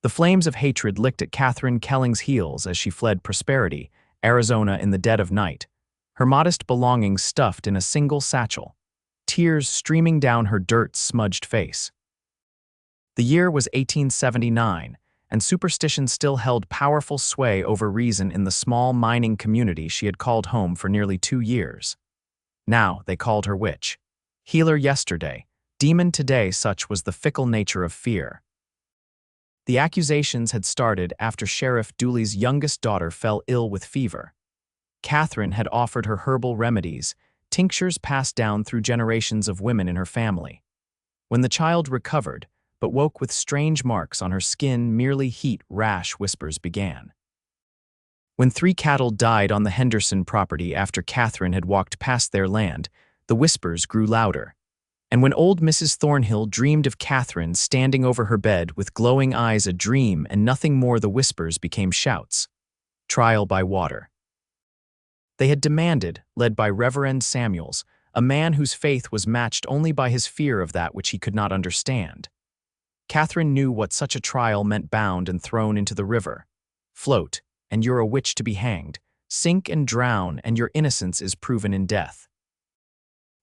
The flames of hatred licked at Katherine Kelling's heels as she fled Prosperity, Arizona in the dead of night, her modest belongings stuffed in a single satchel, tears streaming down her dirt-smudged face. The year was 1879, and superstition still held powerful sway over reason in the small mining community she had called home for nearly 2 years. Now they called her witch. Healer yesterday, demon today, such was the fickle nature of fear. The accusations had started after Sheriff Dooley's youngest daughter fell ill with fever. Katherine had offered her herbal remedies, tinctures passed down through generations of women in her family. When the child recovered, but woke with strange marks on her skin, merely heat rash whispers began. When 3 cattle died on the Henderson property after Katherine had walked past their land, the whispers grew louder. And when old Mrs. Thornhill dreamed of Katherine standing over her bed with glowing eyes, a dream and nothing more, the whispers became shouts. Trial by water. They had demanded, led by Reverend Samuels, a man whose faith was matched only by his fear of that which he could not understand. Katherine knew what such a trial meant: bound and thrown into the river. Float, and you're a witch to be hanged. Sink and drown, and your innocence is proven in death.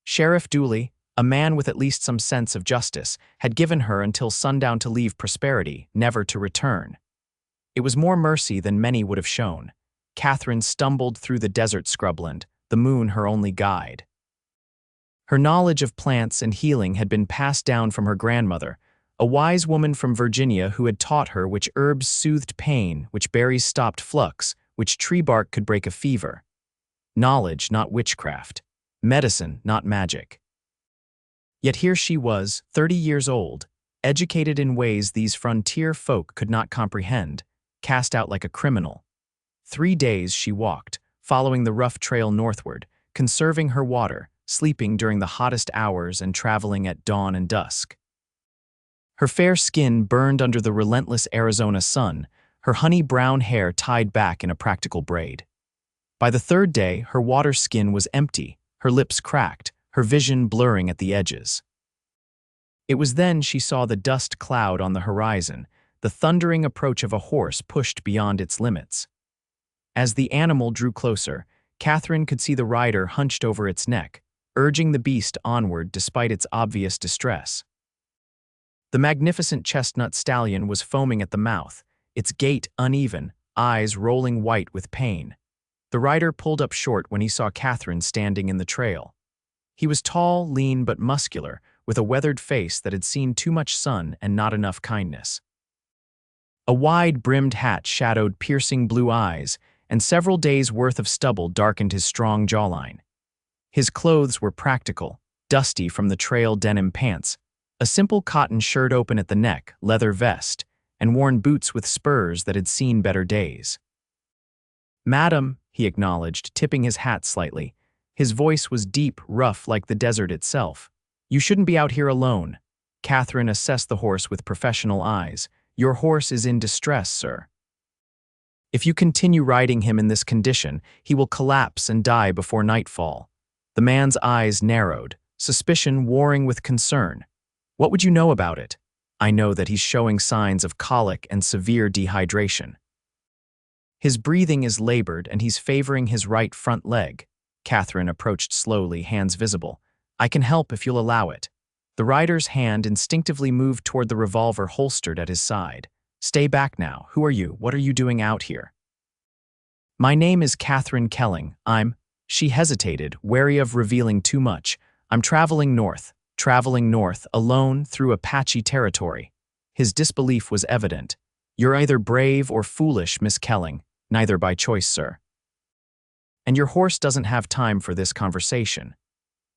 Sheriff Dooley, a man with at least some sense of justice, had given her until sundown to leave Prosperity, never to return. It was more mercy than many would have shown. Katherine stumbled through the desert scrubland, the moon her only guide. Her knowledge of plants and healing had been passed down from her grandmother, a wise woman from Virginia who had taught her which herbs soothed pain, which berries stopped flux, which tree bark could break a fever. Knowledge, not witchcraft. Medicine, not magic. Yet here she was, 30 years old, educated in ways these frontier folk could not comprehend, cast out like a criminal. 3 days she walked, following the rough trail northward, conserving her water, sleeping during the hottest hours and traveling at dawn and dusk. Her fair skin burned under the relentless Arizona sun, her honey-brown hair tied back in a practical braid. By the 3rd day, her water skin was empty, her lips cracked, her vision blurring at the edges. It was then she saw the dust cloud on the horizon, the thundering approach of a horse pushed beyond its limits. As the animal drew closer, Katherine could see the rider hunched over its neck, urging the beast onward despite its obvious distress. The magnificent chestnut stallion was foaming at the mouth, its gait uneven, eyes rolling white with pain. The rider pulled up short when he saw Katherine standing in the trail. He was tall, lean, but muscular, with a weathered face that had seen too much sun and not enough kindness. A wide-brimmed hat shadowed piercing blue eyes, and several days' worth of stubble darkened his strong jawline. His clothes were practical, dusty from the trail denim pants, a simple cotton shirt open at the neck, leather vest, and worn boots with spurs that had seen better days. "Madam," he acknowledged, tipping his hat slightly. His voice was deep, rough like the desert itself. "You shouldn't be out here alone." Katherine assessed the horse with professional eyes. "Your horse is in distress, sir. If you continue riding him in this condition, he will collapse and die before nightfall." The man's eyes narrowed, suspicion warring with concern. "What would you know about it?" "I know that he's showing signs of colic and severe dehydration. His breathing is labored and he's favoring his right front leg." Katherine approached slowly, hands visible. "I can help if you'll allow it." The rider's hand instinctively moved toward the revolver holstered at his side. "Stay back now. Who are you? What are you doing out here?" "My name is Katherine Kelling. She hesitated, wary of revealing too much. "I'm traveling north, alone, through Apache territory." His disbelief was evident. "You're either brave or foolish, Miss Kelling. Neither by choice, sir. And your horse doesn't have time for this conversation."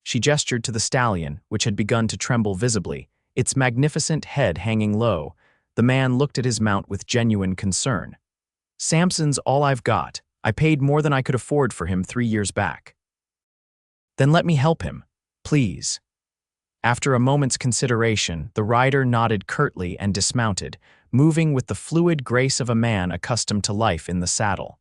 She gestured to the stallion, which had begun to tremble visibly, its magnificent head hanging low. The man looked at his mount with genuine concern. "Samson's all I've got. I paid more than I could afford for him 3 years back." "Then let me help him, please." After a moment's consideration, the rider nodded curtly and dismounted, moving with the fluid grace of a man accustomed to life in the saddle.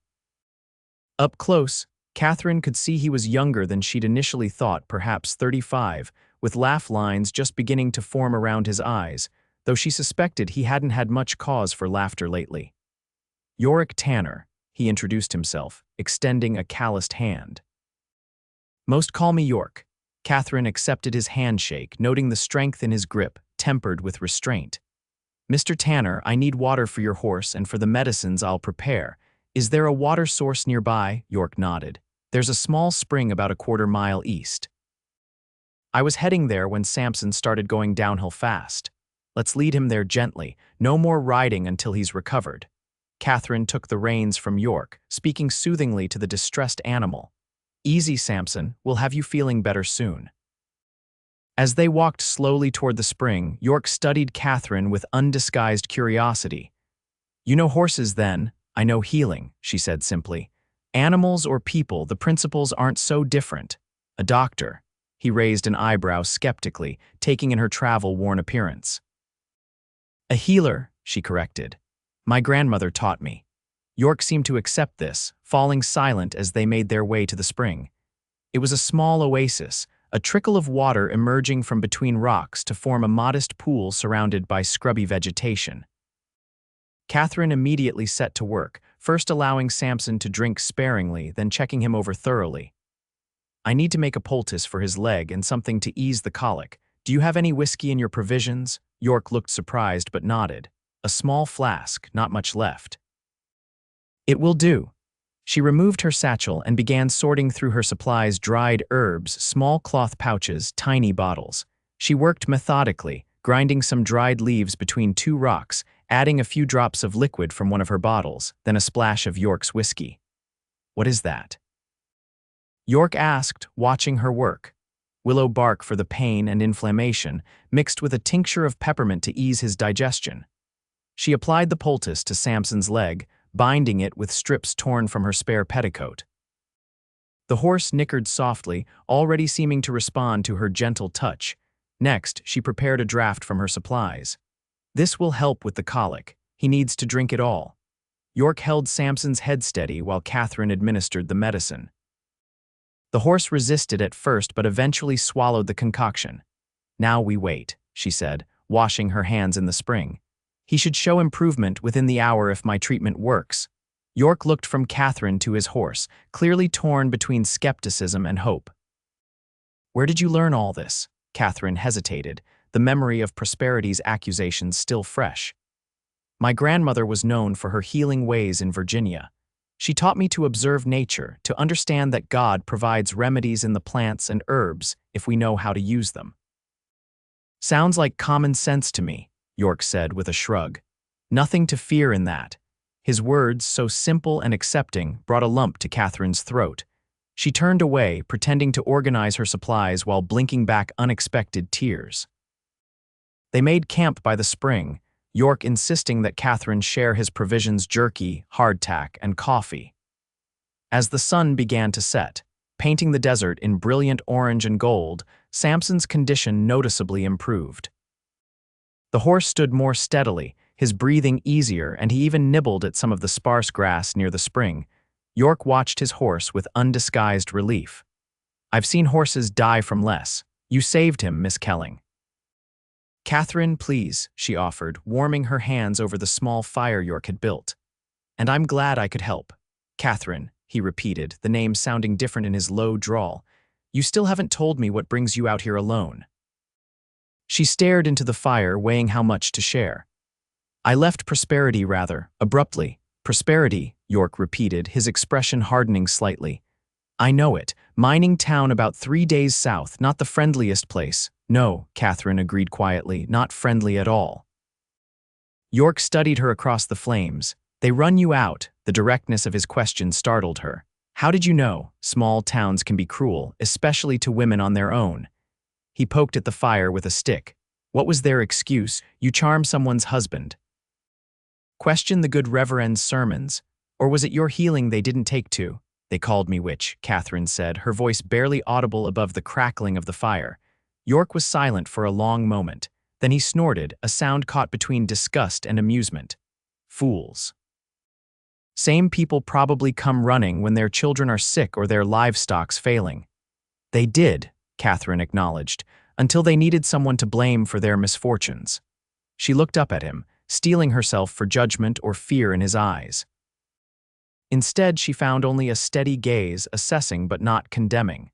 Up close, Katherine could see he was younger than she'd initially thought, perhaps 35, with laugh lines just beginning to form around his eyes, though she suspected he hadn't had much cause for laughter lately. Yorick Tanner, he introduced himself, extending a calloused hand. Most call me York. Katherine accepted his handshake, noting the strength in his grip, tempered with restraint. Mr. Tanner, I need water for your horse and for the medicines I'll prepare. Is there a water source nearby? York nodded. There's a small spring about a quarter-mile east. I was heading there when Samson started going downhill fast. Let's lead him there gently. No more riding until he's recovered. Katherine took the reins from York, speaking soothingly to the distressed animal. Easy, Samson. We'll have you feeling better soon. As they walked slowly toward the spring, York studied Katherine with undisguised curiosity. You know horses, then? I know healing, she said simply. Animals or people, the principles aren't so different. A doctor. He raised an eyebrow skeptically, taking in her travel-worn appearance. A healer, she corrected. My grandmother taught me. York seemed to accept this, falling silent as they made their way to the spring. It was a small oasis, a trickle of water emerging from between rocks to form a modest pool surrounded by scrubby vegetation. Katherine immediately set to work, first allowing Samson to drink sparingly, then checking him over thoroughly. I need to make a poultice for his leg and something to ease the colic. Do you have any whiskey in your provisions? York looked surprised but nodded. A small flask, not much left. It will do. She removed her satchel and began sorting through her supplies: dried herbs, small cloth pouches, tiny bottles. She worked methodically, grinding some dried leaves between two rocks, adding a few drops of liquid from one of her bottles, then a splash of York's whiskey. What is that? York asked, watching her work. Willow bark for the pain and inflammation, mixed with a tincture of peppermint to ease his digestion. She applied the poultice to Samson's leg, binding it with strips torn from her spare petticoat. The horse nickered softly, already seeming to respond to her gentle touch. Next, she prepared a draught from her supplies. This will help with the colic. He needs to drink it all. York held Samson's head steady while Katherine administered the medicine. The horse resisted at first but eventually swallowed the concoction. Now we wait, she said, washing her hands in the spring. He should show improvement within the hour if my treatment works. York looked from Katherine to his horse, clearly torn between skepticism and hope. Where did you learn all this? Katherine hesitated, the memory of Prosperity's accusations still fresh. My grandmother was known for her healing ways in Virginia. She taught me to observe nature, to understand that God provides remedies in the plants and herbs if we know how to use them. Sounds like common sense to me, York said with a shrug. Nothing to fear in that. His words, so simple and accepting, brought a lump to Katherine's throat. She turned away, pretending to organize her supplies while blinking back unexpected tears. They made camp by the spring, York insisting that Katherine share his provisions: jerky, hardtack, and coffee. As the sun began to set, painting the desert in brilliant orange and gold, Samson's condition noticeably improved. The horse stood more steadily, his breathing easier, and he even nibbled at some of the sparse grass near the spring. York watched his horse with undisguised relief. I've seen horses die from less. You saved him, Miss Kelling. Katherine, please, she offered, warming her hands over the small fire York had built. And I'm glad I could help. Katherine, he repeated, the name sounding different in his low drawl. You still haven't told me what brings you out here alone. She stared into the fire, weighing how much to share. I left Prosperity rather abruptly. Prosperity, York repeated, his expression hardening slightly. I know it. Mining town about 3 days south, not the friendliest place. No, Katherine agreed quietly, not friendly at all. York studied her across the flames. They run you out. The directness of his question startled her. How did you know? Small towns can be cruel, especially to women on their own. He poked at the fire with a stick. What was their excuse? You charm someone's husband. Question the good reverend's sermons. Or was it your healing they didn't take to? They called me witch, Katherine said, her voice barely audible above the crackling of the fire. York was silent for a long moment. Then he snorted, a sound caught between disgust and amusement. Fools. Same people probably come running when their children are sick or their livestock's failing. They did, Katherine acknowledged, until they needed someone to blame for their misfortunes. She looked up at him, steeling herself for judgment or fear in his eyes. Instead, she found only a steady gaze, assessing but not condemning.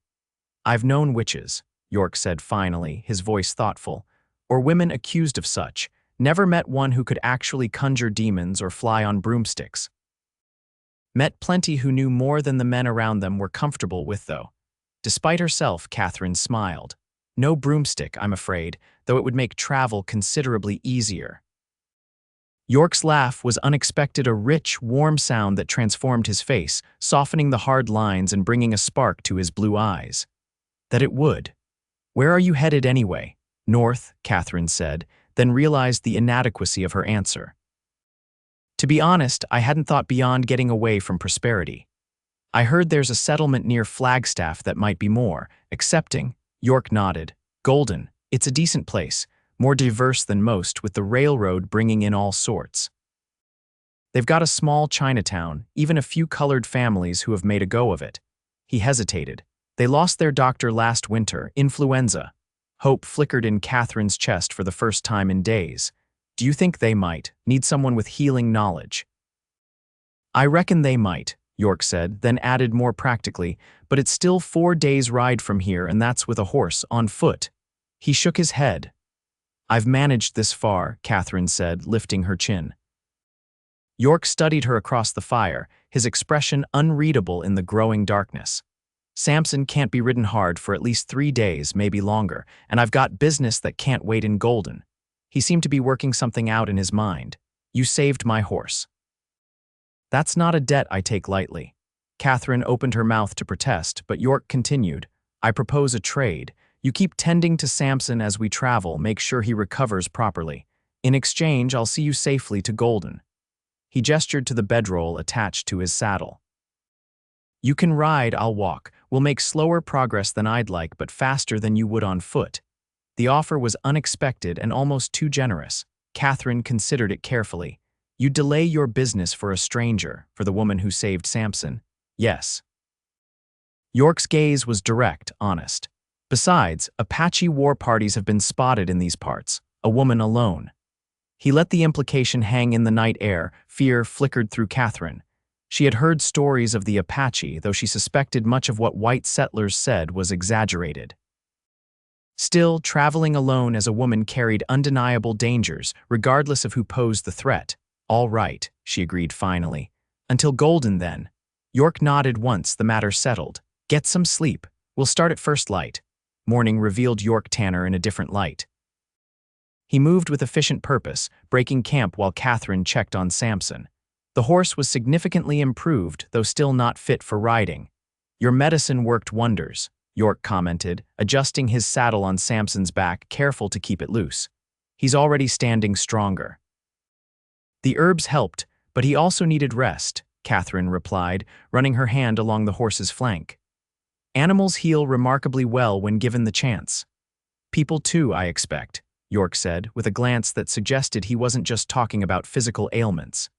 "I've known witches," Yorick said finally, his voice thoughtful, "or women accused of such, never met one who could actually conjure demons or fly on broomsticks. Met plenty who knew more than the men around them were comfortable with, though." Despite herself, Katherine smiled. "No broomstick, I'm afraid, though it would make travel considerably easier." Yorick's laugh was unexpected, a rich, warm sound that transformed his face, softening the hard lines and bringing a spark to his blue eyes. "That it would. Where are you headed anyway?" "North," Katherine said, then realized the inadequacy of her answer. "To be honest, I hadn't thought beyond getting away from prosperity. I heard there's a settlement near Flagstaff that might be more accepting." Yorick nodded. "Golden. It's a decent place, more diverse than most, with the railroad bringing in all sorts. They've got a small Chinatown, even a few colored families who have made a go of it." He hesitated. "They lost their doctor last winter, influenza." Hope flickered in Katherine's chest for the first time in days. "Do you think they might need someone with healing knowledge?" "I reckon they might," Yorick said, then added more practically, "but it's still 4 days' ride from here, and that's with a horse, on foot." He shook his head. "I've managed this far," Katherine said, lifting her chin. Yorick studied her across the fire, his expression unreadable in the growing darkness. "Samson can't be ridden hard for at least 3 days, maybe longer, and I've got business that can't wait in Golden." He seemed to be working something out in his mind. "You saved my horse." "That's not a debt I take lightly." Katherine opened her mouth to protest, but Yorick continued, "I propose a trade. You keep tending to Samson as we travel, make sure he recovers properly. In exchange, I'll see you safely to Golden." He gestured to the bedroll attached to his saddle. "You can ride, I'll walk. We'll make slower progress than I'd like, but faster than you would on foot." The offer was unexpected and almost too generous. Katherine considered it carefully. "You'd delay your business for a stranger, for the woman who saved Samson?" "Yes." Yorick's gaze was direct, honest. "Besides, Apache war parties have been spotted in these parts, a woman alone." He let the implication hang in the night air. Fear flickered through Katherine. She had heard stories of the Apache, though she suspected much of what white settlers said was exaggerated. Still, traveling alone as a woman carried undeniable dangers, regardless of who posed the threat. "All right," she agreed finally. "Until Golden, then." Yorick nodded once the matter settled. "Get some sleep. We'll start at first light." Morning revealed Yorick Tanner in a different light. He moved with efficient purpose, breaking camp while Katherine checked on Samson. The horse was significantly improved, though still not fit for riding. "Your medicine worked wonders," Yorick commented, adjusting his saddle on Samson's back, careful to keep it loose. "He's already standing stronger." "The herbs helped, but he also needed rest," Katherine replied, running her hand along the horse's flank. "Animals heal remarkably well when given the chance." "People too, I expect," Yorick said, with a glance that suggested he wasn't just talking about physical ailments.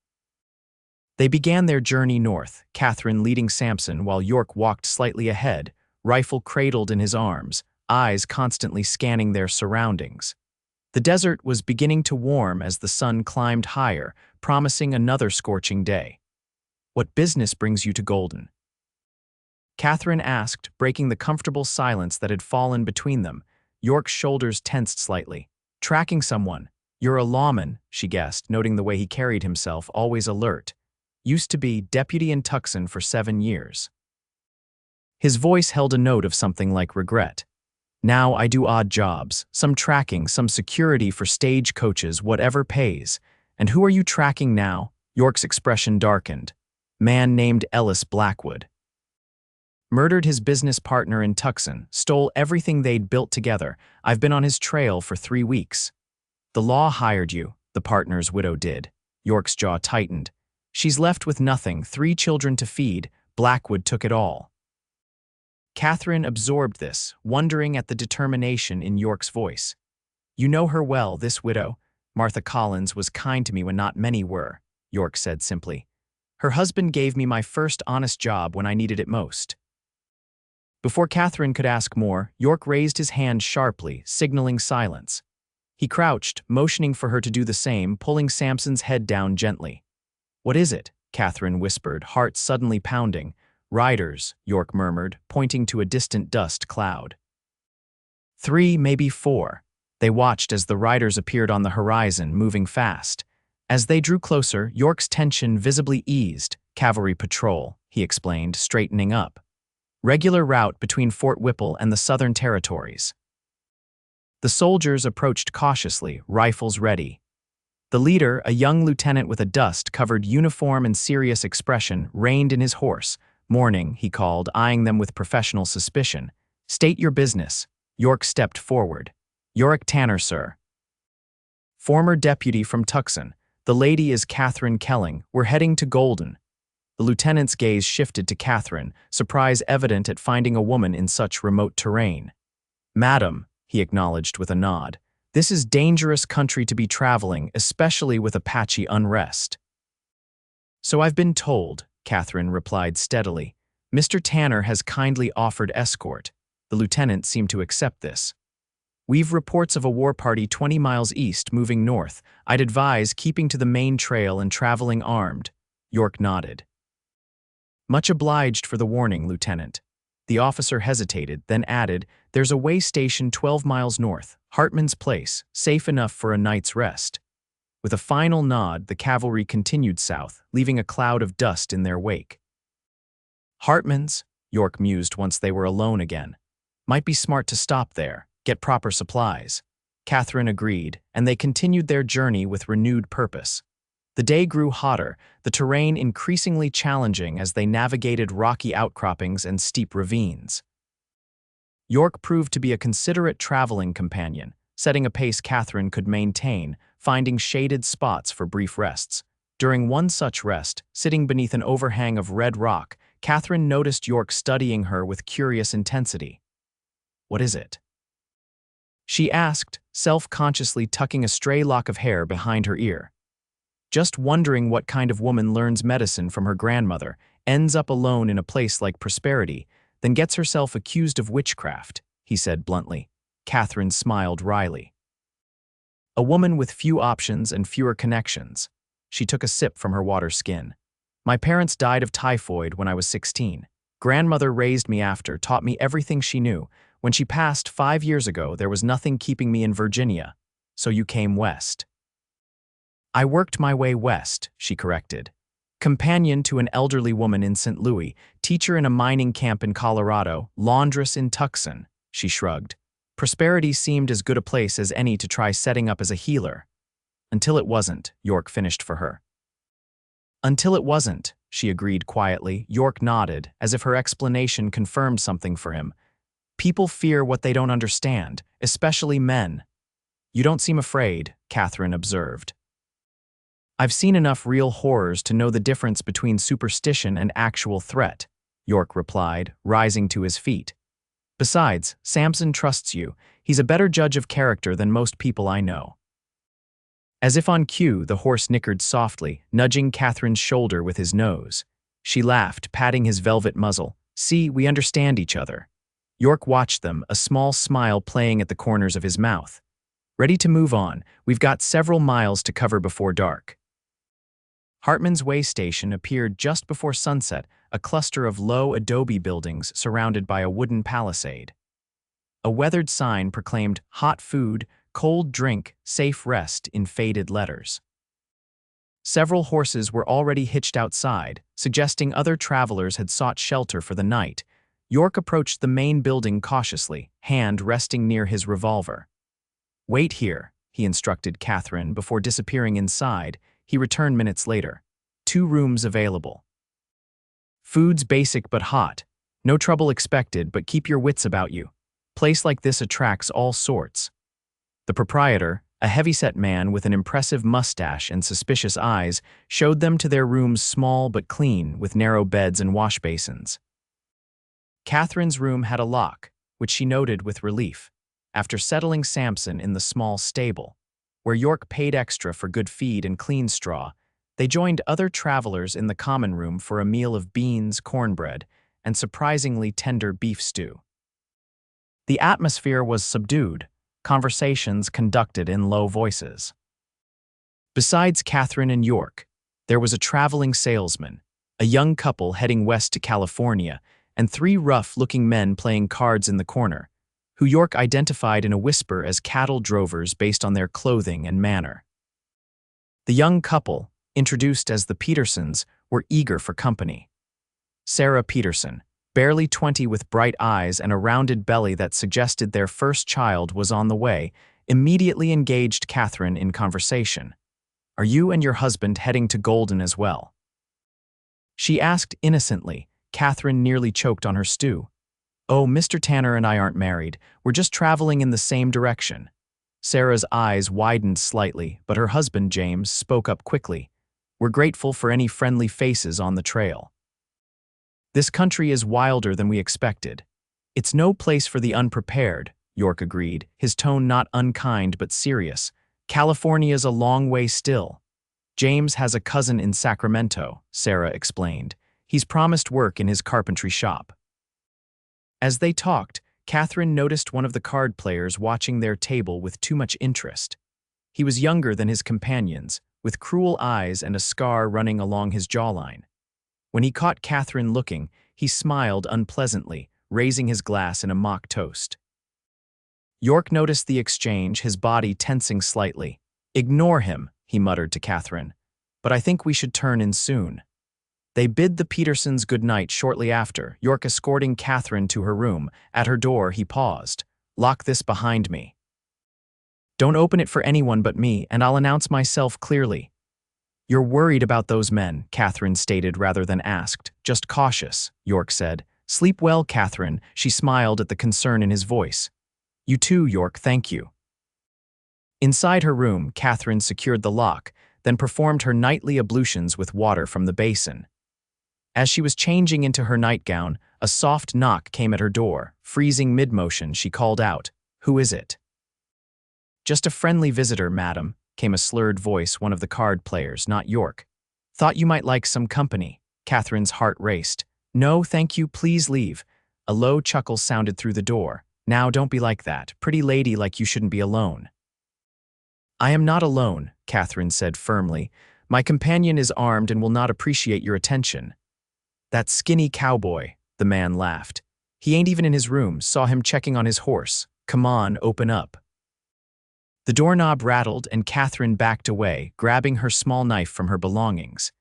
They began their journey north, Katherine leading Samson while Yorick walked slightly ahead, rifle cradled in his arms, eyes constantly scanning their surroundings. The desert was beginning to warm as the sun climbed higher, promising another scorching day. "What business brings you to Golden?" Katherine asked, breaking the comfortable silence that had fallen between them. Yorick's shoulders tensed slightly. "Tracking someone." "You're a lawman," she guessed, noting the way he carried himself, always alert. "Used to be deputy in Tucson for 7 years." His voice held a note of something like regret. "Now I do odd jobs, some tracking, some security for stage coaches, whatever pays." "And who are you tracking now?" Yorick's expression darkened. "Man named Ellis Blackwood. Murdered his business partner in Tucson, stole everything they'd built together. I've been on his trail for 3 weeks." "The law hired you," the partner's widow did. Yorick's jaw tightened. "She's left with nothing, 3 children to feed. Blackwood took it all." Katherine absorbed this, wondering at the determination in Yorick's voice. "You know her well, this widow." "Martha Collins was kind to me when not many were," Yorick said simply. "Her husband gave me my first honest job when I needed it most." Before Katherine could ask more, Yorick raised his hand sharply, signaling silence. He crouched, motioning for her to do the same, pulling Samson's head down gently. "What is it?" Katherine whispered, heart suddenly pounding. "Riders," Yorick murmured, pointing to a distant dust cloud. 3, maybe 4. They watched as the riders appeared on the horizon, moving fast. As they drew closer, Yorick's tension visibly eased. "Cavalry patrol," he explained, straightening up. "Regular route between Fort Whipple and the Southern Territories." The soldiers approached cautiously, rifles ready. The leader, a young lieutenant with a dust-covered uniform and serious expression, reined in his horse. "Morning," he called, eyeing them with professional suspicion. "State your business." Yorick stepped forward. "Yorick Tanner, sir." "Former deputy from Tucson. The lady is Katherine Kelling. We're heading to Golden." The lieutenant's gaze shifted to Katherine, surprise evident at finding a woman in such remote terrain. "Madam," he acknowledged with a nod, "this is dangerous country to be traveling, especially with Apache unrest." "So I've been told," Katherine replied steadily. "Mr. Tanner has kindly offered escort." The lieutenant seemed to accept this. "We've reports of a war party 20 miles east moving north. I'd advise keeping to the main trail and traveling armed." Yorick nodded. "Much obliged for the warning, Lieutenant." The officer hesitated, then added, "There's a way station 12 miles north, Hartman's Place, safe enough for a night's rest." With a final nod, the cavalry continued south, leaving a cloud of dust in their wake. "Hartman's," Yorick mused once they were alone again. "Might be smart to stop there, get proper supplies." Katherine agreed, and they continued their journey with renewed purpose. The day grew hotter, the terrain increasingly challenging as they navigated rocky outcroppings and steep ravines. Yorick proved to be a considerate traveling companion, setting a pace Katherine could maintain, finding shaded spots for brief rests. During one such rest, sitting beneath an overhang of red rock, Katherine noticed Yorick studying her with curious intensity. "What is it?" she asked, self-consciously tucking a stray lock of hair behind her ear. "Just wondering what kind of woman learns medicine from her grandmother, ends up alone in a place like Prosperity, then gets herself accused of witchcraft," he said bluntly. Katherine smiled wryly. "A woman with few options and fewer connections." She took a sip from her water skin. "My parents died of typhoid when I was 16. Grandmother raised me after, taught me everything she knew. When she passed 5 years ago, there was nothing keeping me in Virginia. So you came west." "I worked my way west," she corrected. "Companion to an elderly woman in St. Louis, teacher in a mining camp in Colorado, laundress in Tucson," she shrugged. "Prosperity seemed as good a place as any to try setting up as a healer." "Until it wasn't," Yorick finished for her. "Until it wasn't," she agreed quietly. Yorick nodded, as if her explanation confirmed something for him. "People fear what they don't understand, especially men." "You don't seem afraid," Katherine observed. "I've seen enough real horrors to know the difference between superstition and actual threat," Yorick replied, rising to his feet. "Besides, Samson trusts you. He's a better judge of character than most people I know." As if on cue, the horse nickered softly, nudging Katherine's shoulder with his nose. She laughed, patting his velvet muzzle. "See, we understand each other." Yorick watched them, a small smile playing at the corners of his mouth. "Ready to move on. We've got several miles to cover before dark." Hartman's Way Station appeared just before sunset, a cluster of low adobe buildings surrounded by a wooden palisade. A weathered sign proclaimed "hot food, cold drink, safe rest" in faded letters. Several horses were already hitched outside, suggesting other travelers had sought shelter for the night. Yorick approached the main building cautiously, hand resting near his revolver. "Wait here," he instructed Katherine before disappearing inside. He returned minutes later. 2 rooms available. "Food's basic but hot. No trouble expected, but keep your wits about you. Place like this attracts all sorts." The proprietor, a heavyset man with an impressive mustache and suspicious eyes, showed them to their rooms, small but clean, with narrow beds and wash basins. Katherine's room had a lock, which she noted with relief, after settling Samson in the small stable, where Yorick paid extra for good feed and clean straw. They joined other travelers in the common room for a meal of beans, cornbread, and surprisingly tender beef stew. The atmosphere was subdued, conversations conducted in low voices. Besides Katherine and York, there was a traveling salesman, a young couple heading west to California, and three rough-looking men playing cards in the corner, who York identified in a whisper as cattle drovers based on their clothing and manner. The young couple, introduced as the Petersons, were eager for company. Sarah Peterson, barely 20 with bright eyes and a rounded belly that suggested their first child was on the way, immediately engaged Katherine in conversation. "Are you and your husband heading to Golden as well?" She asked innocently. Katherine nearly choked on her stew. "Oh, Mr. Tanner and I aren't married. We're just traveling in the same direction." Sarah's eyes widened slightly, but her husband, James, spoke up quickly. "We're grateful for any friendly faces on the trail. This country is wilder than we expected. It's no place for the unprepared," York agreed, his tone not unkind but serious. "California's a long way still." "James has a cousin in Sacramento," Sarah explained. "He's promised work in his carpentry shop." As they talked, Katherine noticed one of the card players watching their table with too much interest. He was younger than his companions, with cruel eyes and a scar running along his jawline. When he caught Katherine looking, he smiled unpleasantly, raising his glass in a mock toast. York noticed the exchange, his body tensing slightly. "Ignore him," he muttered to Katherine. "But I think we should turn in soon." They bid the Petersons good night shortly after, York escorting Katherine to her room. At her door, he paused. "Lock this behind me. Don't open it for anyone but me, and I'll announce myself clearly." "You're worried about those men," Katherine stated rather than asked. "Just cautious," York said. "Sleep well, Katherine." She smiled at the concern in his voice. "You too, York, thank you." Inside her room, Katherine secured the lock, then performed her nightly ablutions with water from the basin. As she was changing into her nightgown, a soft knock came at her door. Freezing mid-motion, she called out, "Who is it?" "Just a friendly visitor, madam," came a slurred voice, one of the card players, not York. "Thought you might like some company." Katherine's heart raced. "No, thank you, please leave." A low chuckle sounded through the door. "Now don't be like that. Pretty lady like you shouldn't be alone." "I am not alone," Katherine said firmly. "My companion is armed and will not appreciate your attention." "That skinny cowboy," the man laughed. "He ain't even in his room, saw him checking on his horse. Come on, open up." The doorknob rattled and Katherine backed away, grabbing her small knife from her belongings.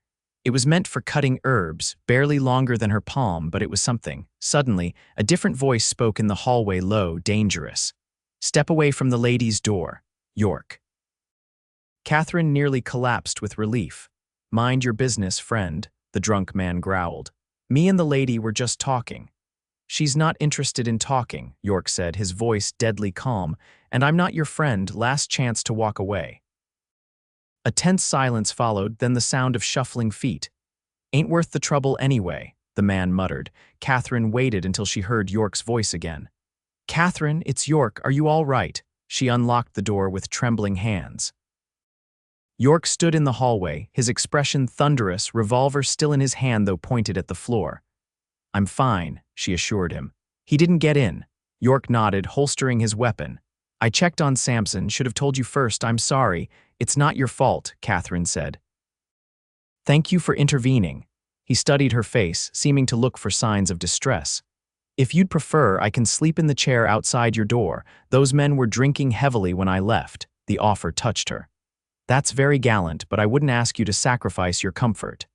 It was meant for cutting herbs, barely longer than her palm, but it was something. Suddenly, a different voice spoke in the hallway, low, dangerous. "Step away from the lady's door, York." Katherine nearly collapsed with relief. "Mind your business, friend," the drunk man growled. "Me and the lady were just talking." "She's not interested in talking," York said, his voice deadly calm. "And I'm not your friend. Last chance to walk away." A tense silence followed, then the sound of shuffling feet. "Ain't worth the trouble anyway," the man muttered. Katherine waited until she heard York's voice again. "Katherine, it's York. Are you all right?" She unlocked the door with trembling hands. York stood in the hallway, his expression thunderous, revolver still in his hand though pointed at the floor. "I'm fine," she assured him. "He didn't get in." York nodded, holstering his weapon. "I checked on Samson, should have told you first. I'm sorry. It's not your fault," Katherine said. "Thank you for intervening." He studied her face, seeming to look for signs of distress. "If you'd prefer, I can sleep in the chair outside your door. Those men were drinking heavily when I left." The offer touched her. "That's very gallant, but I wouldn't ask you to sacrifice your comfort."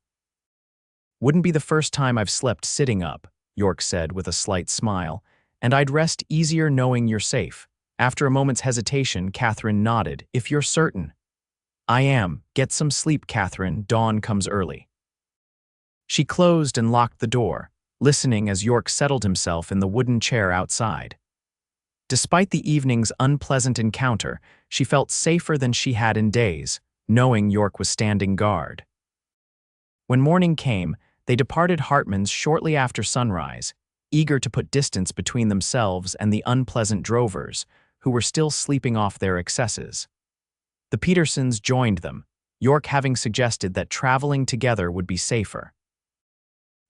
"Wouldn't be the first time I've slept sitting up," York said with a slight smile, "and I'd rest easier knowing you're safe." After a moment's hesitation, Katherine nodded. "If you're certain." "I am. Get some sleep, Katherine. Dawn comes early." She closed and locked the door, listening as York settled himself in the wooden chair outside. Despite the evening's unpleasant encounter, she felt safer than she had in days, knowing York was standing guard. When morning came, they departed Hartman's shortly after sunrise, eager to put distance between themselves and the unpleasant drovers, who were still sleeping off their excesses. The Petersons joined them, York having suggested that traveling together would be safer.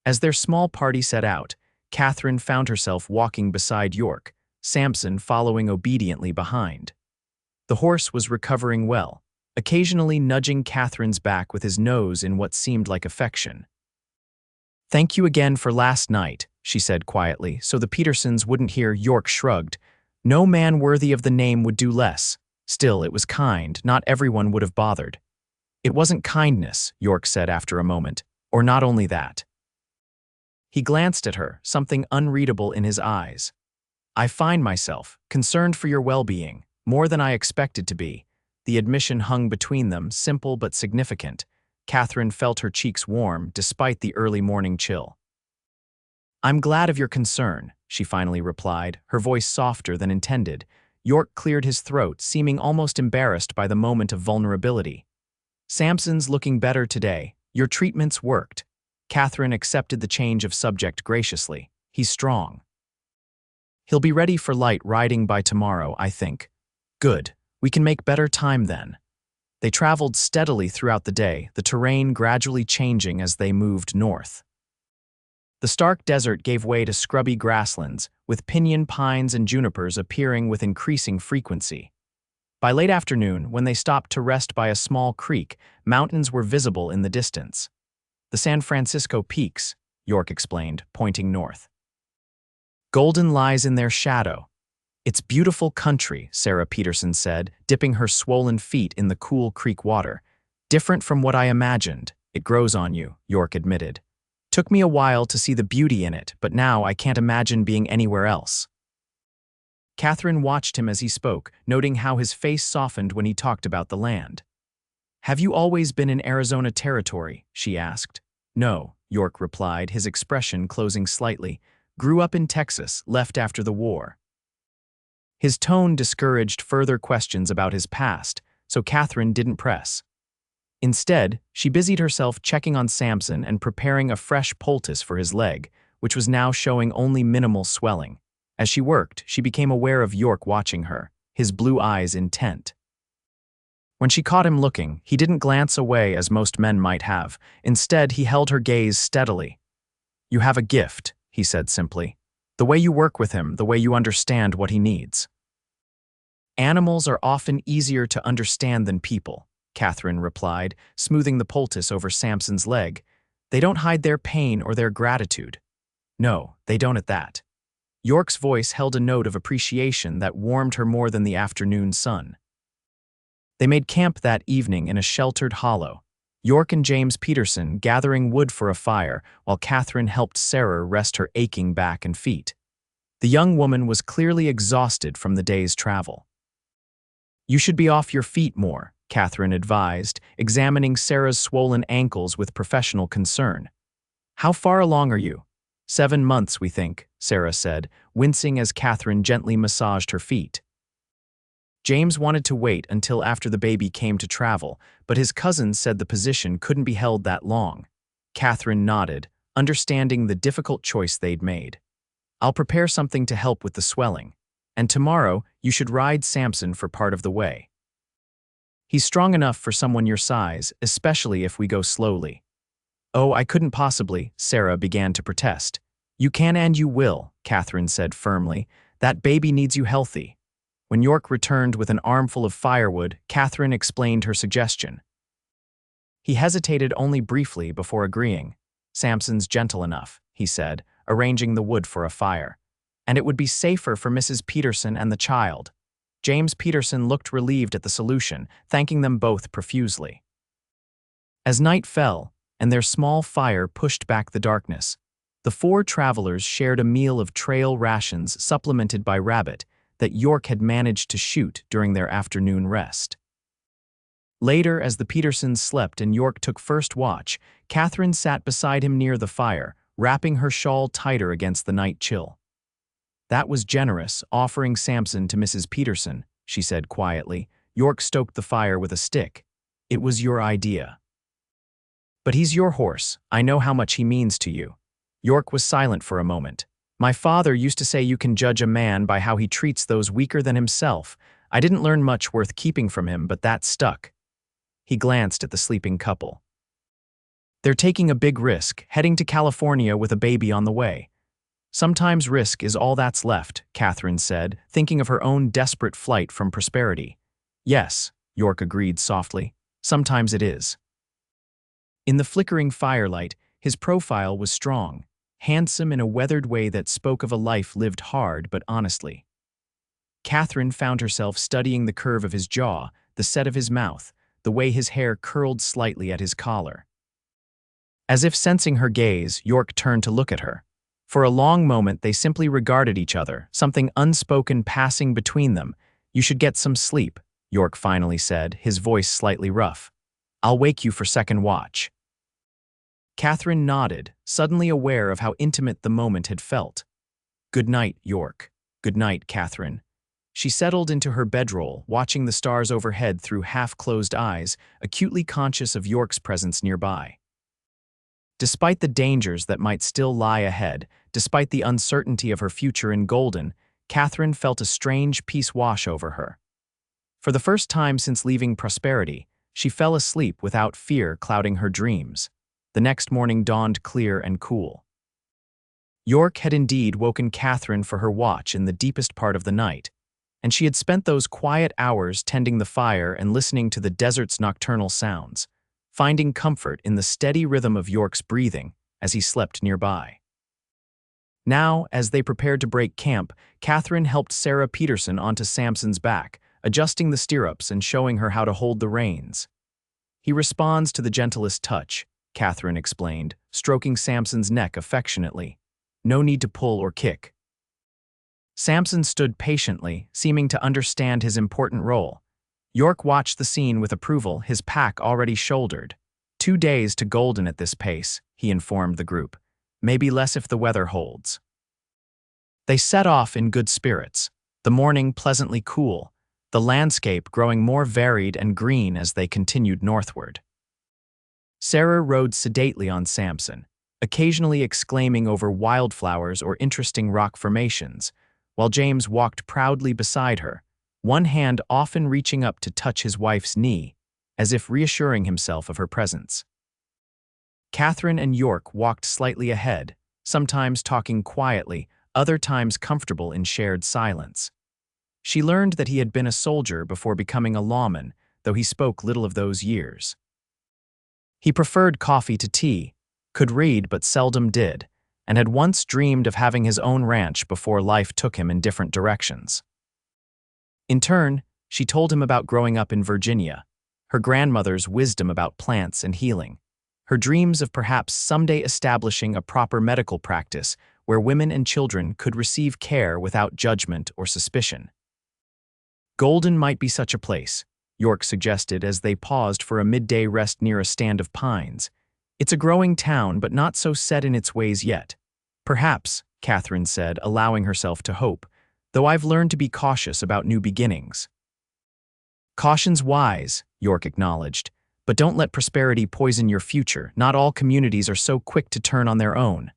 As their small party set out, Katherine found herself walking beside York, Samson following obediently behind. The horse was recovering well, occasionally nudging Catherine's back with his nose in what seemed like affection. "Thank you again for last night," she said quietly, so the Petersons wouldn't hear. Yorick shrugged. No man worthy of the name would do less. Still, it was kind. Not everyone would have bothered. "It wasn't kindness," Yorick said after a moment. "Or not only that." He glanced at her, something unreadable in his eyes. "I find myself concerned for your well-being, more than I expected to be." The admission hung between them, simple but significant. Katherine felt her cheeks warm, despite the early morning chill. "I'm glad of your concern," she finally replied, her voice softer than intended. Yorick cleared his throat, seeming almost embarrassed by the moment of vulnerability. "Samson's looking better today. Your treatments worked." Katherine accepted the change of subject graciously. "He's strong. He'll be ready for light riding by tomorrow, I think." "Good. We can make better time then." They traveled steadily throughout the day, the terrain gradually changing as they moved north. The stark desert gave way to scrubby grasslands, with pinyon pines and junipers appearing with increasing frequency. By late afternoon, when they stopped to rest by a small creek, mountains were visible in the distance. "The San Francisco Peaks," Yorick explained, pointing north. "Golden lies in their shadow." "It's beautiful country," Sarah Peterson said, dipping her swollen feet in the cool creek water. "Different from what I imagined. It grows on you," Yorick admitted. "Took me a while to see the beauty in it, but now I can't imagine being anywhere else." Katherine watched him as he spoke, noting how his face softened when he talked about the land. "Have you always been in Arizona territory?" she asked. "No," Yorick replied, his expression closing slightly. "Grew up in Texas, left after the war." His tone discouraged further questions about his past, so Katherine didn't press. Instead, she busied herself checking on Samson and preparing a fresh poultice for his leg, which was now showing only minimal swelling. As she worked, she became aware of Yorick watching her, his blue eyes intent. When she caught him looking, he didn't glance away as most men might have. Instead, he held her gaze steadily. "You have a gift," he said simply. "The way you work with him, the way you understand what he needs." "Animals are often easier to understand than people," Katherine replied, smoothing the poultice over Samson's leg. "They don't hide their pain or their gratitude." "No, they don't at that." Yorick's voice held a note of appreciation that warmed her more than the afternoon sun. They made camp that evening in a sheltered hollow, Yorick and James Peterson gathering wood for a fire while Katherine helped Sarah rest her aching back and feet. The young woman was clearly exhausted from the day's travel. "You should be off your feet more," Katherine advised, examining Sarah's swollen ankles with professional concern. "How far along are you?" 7 months, we think," Sarah said, wincing as Katherine gently massaged her feet. James wanted to wait until after the baby came to travel, but his cousins said the position couldn't be held that long. Katherine nodded, understanding the difficult choice they'd made. "I'll prepare something to help with the swelling. And tomorrow, you should ride Samson for part of the way. He's strong enough for someone your size, especially if we go slowly." "Oh, I couldn't possibly," Sarah began to protest. "You can and you will," Katherine said firmly. "That baby needs you healthy." When Yorick returned with an armful of firewood, Katherine explained her suggestion. He hesitated only briefly before agreeing. "Samson's gentle enough," he said, arranging the wood for a fire. "And it would be safer for Mrs. Peterson and the child." James Peterson looked relieved at the solution, thanking them both profusely. As night fell, and their small fire pushed back the darkness, the 4 travelers shared a meal of trail rations supplemented by rabbit that Yorick had managed to shoot during their afternoon rest. Later, as the Petersons slept and Yorick took first watch, Katherine sat beside him near the fire, wrapping her shawl tighter against the night chill. "That was generous, offering Samson to Mrs. Peterson," she said quietly. Yorick stoked the fire with a stick. "It was your idea." "But he's your horse. I know how much he means to you." Yorick was silent for a moment. "My father used to say you can judge a man by how he treats those weaker than himself. I didn't learn much worth keeping from him, but that stuck." He glanced at the sleeping couple. "They're taking a big risk, heading to California with a baby on the way." Sometimes risk is all that's left, Katherine said, thinking of her own desperate flight from prosperity. Yes, Yorick agreed softly. Sometimes it is. In the flickering firelight, his profile was strong, handsome in a weathered way that spoke of a life lived hard but honestly. Katherine found herself studying the curve of his jaw, the set of his mouth, the way his hair curled slightly at his collar. As if sensing her gaze, Yorick turned to look at her. For a long moment they simply regarded each other, something unspoken passing between them. "You should get some sleep," Yorick finally said, his voice slightly rough. "I'll wake you for second watch." Katherine nodded, suddenly aware of how intimate the moment had felt. "Good night, Yorick." "Good night, Katherine." She settled into her bedroll, watching the stars overhead through half-closed eyes, acutely conscious of Yorick's presence nearby. Despite the dangers that might still lie ahead, despite the uncertainty of her future in Golden, Katherine felt a strange peace wash over her. For the first time since leaving prosperity, she fell asleep without fear clouding her dreams. The next morning dawned clear and cool. Yorick had indeed woken Katherine for her watch in the deepest part of the night, and she had spent those quiet hours tending the fire and listening to the desert's nocturnal sounds, finding comfort in the steady rhythm of Yorick's breathing as he slept nearby. Now, as they prepared to break camp, Katherine helped Sarah Peterson onto Samson's back, adjusting the stirrups and showing her how to hold the reins. "He responds to the gentlest touch," Katherine explained, stroking Samson's neck affectionately. "No need to pull or kick." Samson stood patiently, seeming to understand his important role. Yorick watched the scene with approval, his pack already shouldered. 2 days to Golden at this pace, he informed the group. Maybe less if the weather holds. They set off in good spirits, the morning pleasantly cool, the landscape growing more varied and green as they continued northward. Sarah rode sedately on Samson, occasionally exclaiming over wildflowers or interesting rock formations, while James walked proudly beside her, one hand often reaching up to touch his wife's knee, as if reassuring himself of her presence. Katherine and Yorick walked slightly ahead, sometimes talking quietly, other times comfortable in shared silence. She learned that he had been a soldier before becoming a lawman, though he spoke little of those years. He preferred coffee to tea, could read but seldom did, and had once dreamed of having his own ranch before life took him in different directions. In turn, she told him about growing up in Virginia, her grandmother's wisdom about plants and healing, her dreams of perhaps someday establishing a proper medical practice where women and children could receive care without judgment or suspicion. Golden might be such a place, Yorick suggested as they paused for a midday rest near a stand of pines. It's a growing town, but not so set in its ways yet. Perhaps, Katherine said, allowing herself to hope, though I've learned to be cautious about new beginnings. Caution's wise, Yorick acknowledged, but don't let prosperity poison your future. Not all communities are so quick to turn on their own.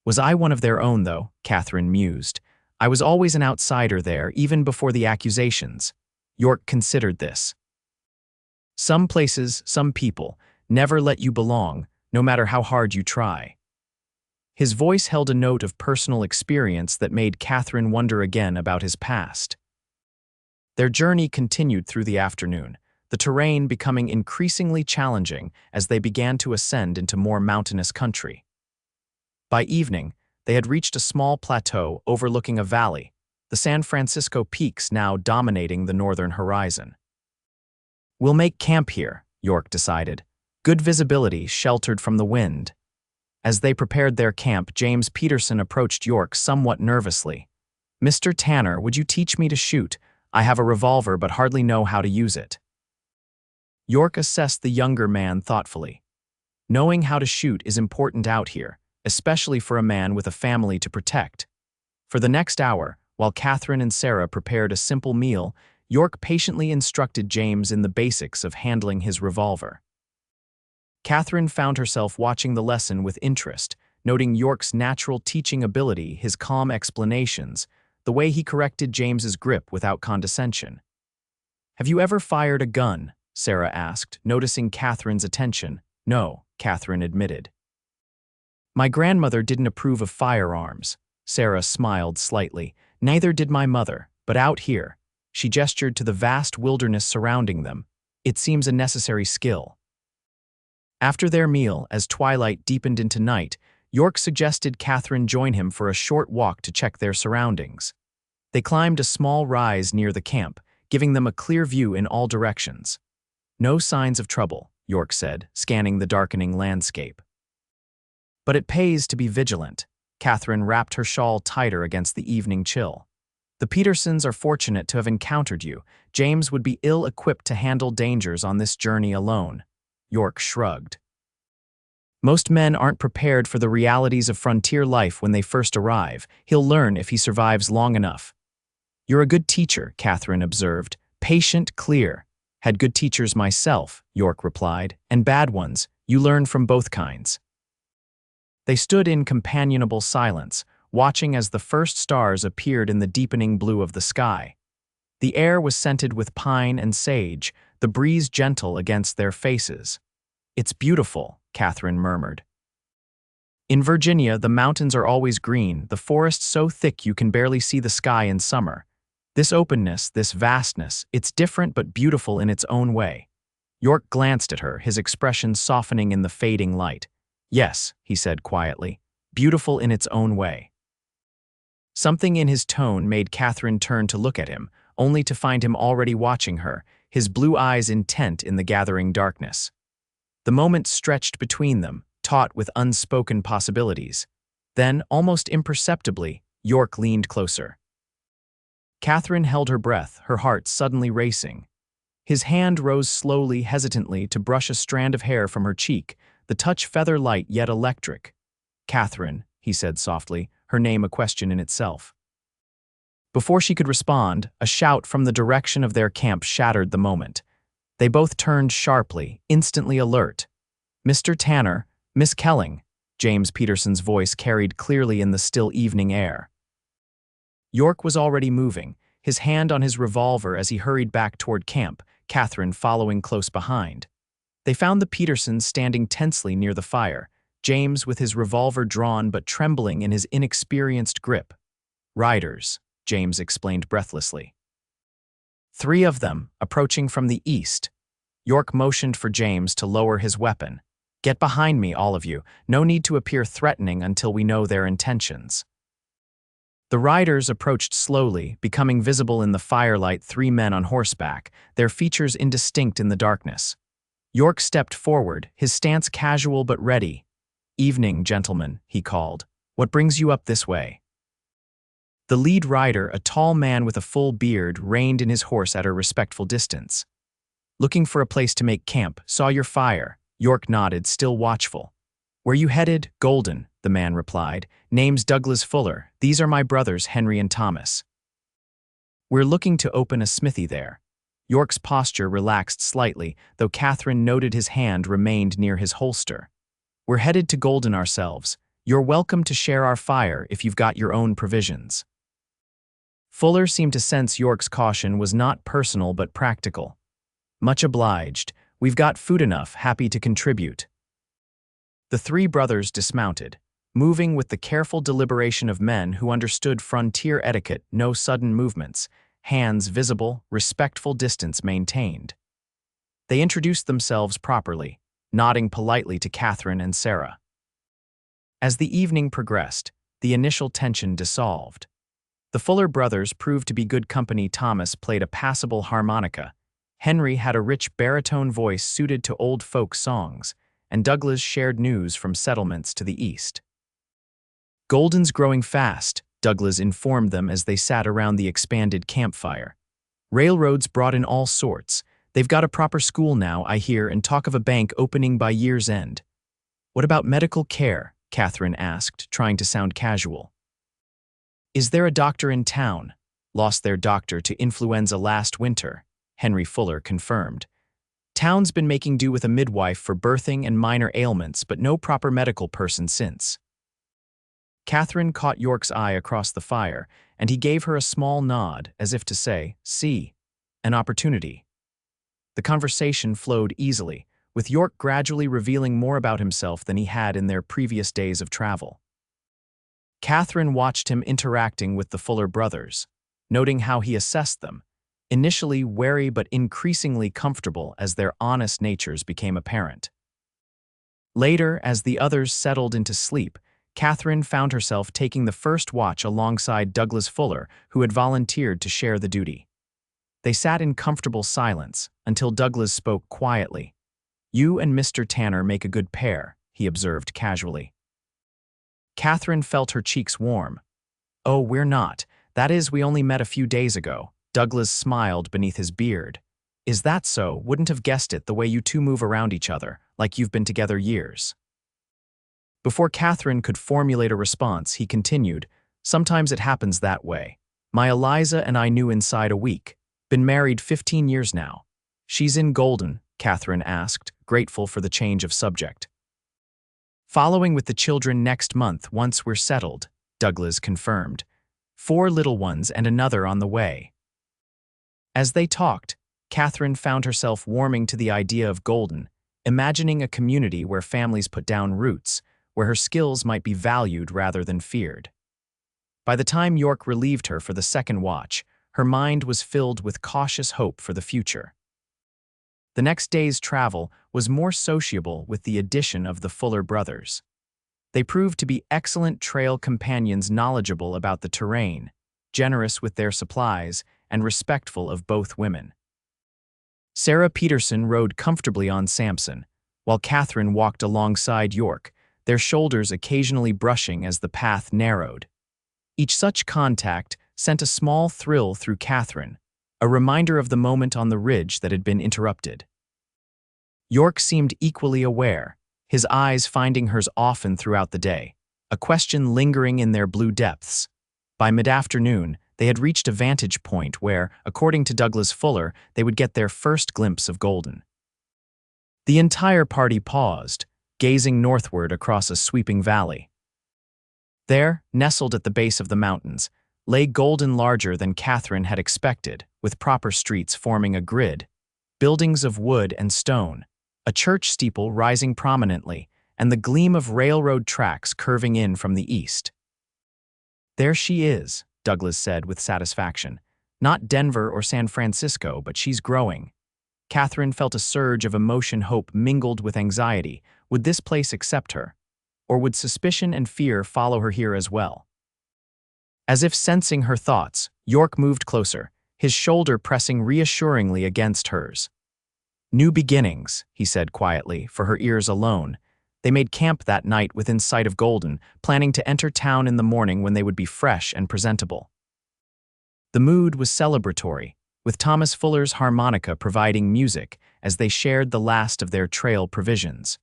Was I one of their own, though? Katherine mused. I was always an outsider there, even before the accusations. Yorick considered this. Some places, some people, never let you belong, no matter how hard you try. His voice held a note of personal experience that made Katherine wonder again about his past. Their journey continued through the afternoon, the terrain becoming increasingly challenging as they began to ascend into more mountainous country. By evening, they had reached a small plateau overlooking a valley, the San Francisco peaks now dominating the northern horizon. "We'll make camp here," Yorick decided. Good visibility, sheltered from the wind. As they prepared their camp, James Peterson approached Yorick somewhat nervously. "Mr. Tanner, would you teach me to shoot? I have a revolver but hardly know how to use it." Yorick assessed the younger man thoughtfully. Knowing how to shoot is important out here, especially for a man with a family to protect. For the next hour, while Katherine and Sarah prepared a simple meal, Yorick patiently instructed James in the basics of handling his revolver. Katherine found herself watching the lesson with interest, noting Yorick's natural teaching ability, his calm explanations, the way he corrected James's grip without condescension. "Have you ever fired a gun?" Sarah asked, noticing Katherine's attention. "No," Katherine admitted. "My grandmother didn't approve of firearms," Sarah smiled slightly. Neither did my mother, but out here. She gestured to the vast wilderness surrounding them. It seems a necessary skill. After their meal, as twilight deepened into night, York suggested Katherine join him for a short walk to check their surroundings. They climbed a small rise near the camp, giving them a clear view in all directions. No signs of trouble, York said, scanning the darkening landscape. But it pays to be vigilant. Katherine wrapped her shawl tighter against the evening chill. The Petersons are fortunate to have encountered you. James would be ill-equipped to handle dangers on this journey alone. York shrugged. Most men aren't prepared for the realities of frontier life when they first arrive. He'll learn if he survives long enough. You're a good teacher, Katherine observed. Patient, clear. Had good teachers myself, York replied, and bad ones. You learn from both kinds. They stood in companionable silence, watching as the first stars appeared in the deepening blue of the sky. The air was scented with pine and sage, the breeze gentle against their faces. It's beautiful, Katherine murmured. In Virginia, the mountains are always green, the forest so thick you can barely see the sky in summer. This openness, this vastness, it's different but beautiful in its own way. York glanced at her, his expression softening in the fading light. Yes, he said quietly, beautiful in its own way. Something in his tone made Katherine turn to look at him, only to find him already watching her, his blue eyes intent in the gathering darkness. The moment stretched between them, taut with unspoken possibilities. Then, almost imperceptibly, York leaned closer. Katherine held her breath, her heart suddenly racing. His hand rose slowly, hesitantly, to brush a strand of hair from her cheek, the touch feather-light yet electric. Katherine, he said softly, her name a question in itself. Before she could respond, a shout from the direction of their camp shattered the moment. They both turned sharply, instantly alert. Mr. Tanner, Miss Kelling, James Peterson's voice carried clearly in the still evening air. York was already moving, his hand on his revolver as he hurried back toward camp, Katherine following close behind. They found the Petersons standing tensely near the fire, James with his revolver drawn but trembling in his inexperienced grip. Riders, James explained breathlessly. 3 of them, approaching from the east. York motioned for James to lower his weapon. Get behind me, all of you. No need to appear threatening until we know their intentions. The riders approached slowly, becoming visible in the firelight 3 men on horseback, their features indistinct in the darkness. York stepped forward, his stance casual but ready. Evening, gentlemen, he called. What brings you up this way? The lead rider, a tall man with a full beard, reined in his horse at a respectful distance. Looking for a place to make camp, saw your fire. York nodded, still watchful. Where you headed? Golden, the man replied. Name's Douglas Fuller. These are my brothers, Henry and Thomas. We're looking to open a smithy there. York's posture relaxed slightly, though Katherine noted his hand remained near his holster. We're headed to Golden ourselves. You're welcome to share our fire if you've got your own provisions. Fuller seemed to sense York's caution was not personal but practical. Much obliged. We've got food enough, happy to contribute. The 3 brothers dismounted, moving with the careful deliberation of men who understood frontier etiquette, no sudden movements, hands visible, respectful distance maintained. They introduced themselves properly, nodding politely to Katherine and Sarah. As the evening progressed, the initial tension dissolved. The Fuller brothers proved to be good company. Thomas played a passable harmonica, Henry had a rich baritone voice suited to old folk songs, and Douglas shared news from settlements to the east. Golden's growing fast, Douglas informed them as they sat around the expanded campfire. Railroads brought in all sorts. They've got a proper school now, I hear, and talk of a bank opening by year's end. What about medical care? Katherine asked, trying to sound casual. Is there a doctor in town? Lost their doctor to influenza last winter, Henry Fuller confirmed. Town's been making do with a midwife for birthing and minor ailments, but no proper medical person since. Katherine caught York's eye across the fire, and he gave her a small nod, as if to say, see, an opportunity. The conversation flowed easily, with York gradually revealing more about himself than he had in their previous days of travel. Katherine watched him interacting with the Fuller brothers, noting how he assessed them, initially wary but increasingly comfortable as their honest natures became apparent. Later, as the others settled into sleep, Katherine found herself taking the first watch alongside Douglas Fuller, who had volunteered to share the duty. They sat in comfortable silence until Douglas spoke quietly. "You and Mr. Tanner make a good pair," he observed casually. Katherine felt her cheeks warm. "Oh, we're not. That is, we only met a few days ago." Douglas smiled beneath his beard. "Is that so? Wouldn't have guessed it, the way you two move around each other, like you've been together years." Before Katherine could formulate a response, he continued, "Sometimes it happens that way. My Eliza and I knew inside a week. Been married 15 years now." "She's in Golden?" Katherine asked, grateful for the change of subject. "Following with the children next month once we're settled," Douglas confirmed. "4 little ones and another on the way." As they talked, Katherine found herself warming to the idea of Golden, imagining a community where families put down roots, where her skills might be valued rather than feared. By the time York relieved her for the second watch, her mind was filled with cautious hope for the future. The next day's travel was more sociable with the addition of the Fuller brothers. They proved to be excellent trail companions, knowledgeable about the terrain, generous with their supplies, and respectful of both women. Sarah Peterson rode comfortably on Samson, while Katherine walked alongside York, their shoulders occasionally brushing as the path narrowed. Each such contact sent a small thrill through Katherine, a reminder of the moment on the ridge that had been interrupted. York seemed equally aware, his eyes finding hers often throughout the day, a question lingering in their blue depths. By mid-afternoon, they had reached a vantage point where, according to Douglas Fuller, they would get their first glimpse of Golden. The entire party paused, gazing northward across a sweeping valley. There, nestled at the base of the mountains, lay Golden, larger than Katherine had expected, with proper streets forming a grid, buildings of wood and stone, a church steeple rising prominently, and the gleam of railroad tracks curving in from the east. "There she is," Douglas said with satisfaction. "Not Denver or San Francisco, but she's growing." Katherine felt a surge of emotion, hope mingled with anxiety. Would this place accept her? Or would suspicion and fear follow her here as well? As if sensing her thoughts, York moved closer, his shoulder pressing reassuringly against hers. "New beginnings," he said quietly, for her ears alone. They made camp that night within sight of Golden, planning to enter town in the morning when they would be fresh and presentable. The mood was celebratory, with Thomas Fuller's harmonica providing music as they shared the last of their trail provisions.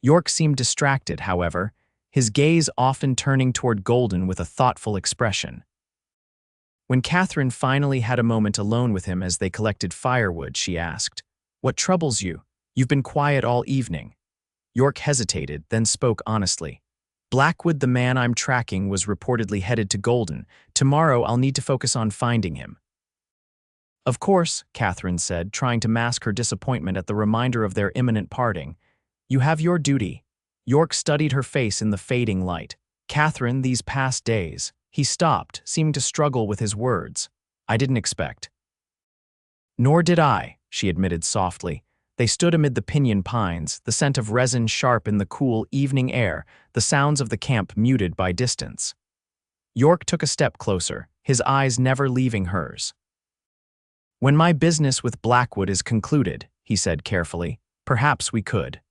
York seemed distracted, however, his gaze often turning toward Golden with a thoughtful expression. When Katherine finally had a moment alone with him as they collected firewood, she asked, "What troubles you? You've been quiet all evening." York hesitated, then spoke honestly. "Blackwood, the man I'm tracking, was reportedly headed to Golden. Tomorrow I'll need to focus on finding him." "Of course," Katherine said, trying to mask her disappointment at the reminder of their imminent parting. "You have your duty." York studied her face in the fading light. "Katherine, these past days..." He stopped, seeming to struggle with his words. "I didn't expect." "Nor did I," she admitted softly. They stood amid the pinyon pines, the scent of resin sharp in the cool evening air, the sounds of the camp muted by distance. York took a step closer, his eyes never leaving hers. "When my business with Blackwood is concluded," he said carefully, "perhaps we could."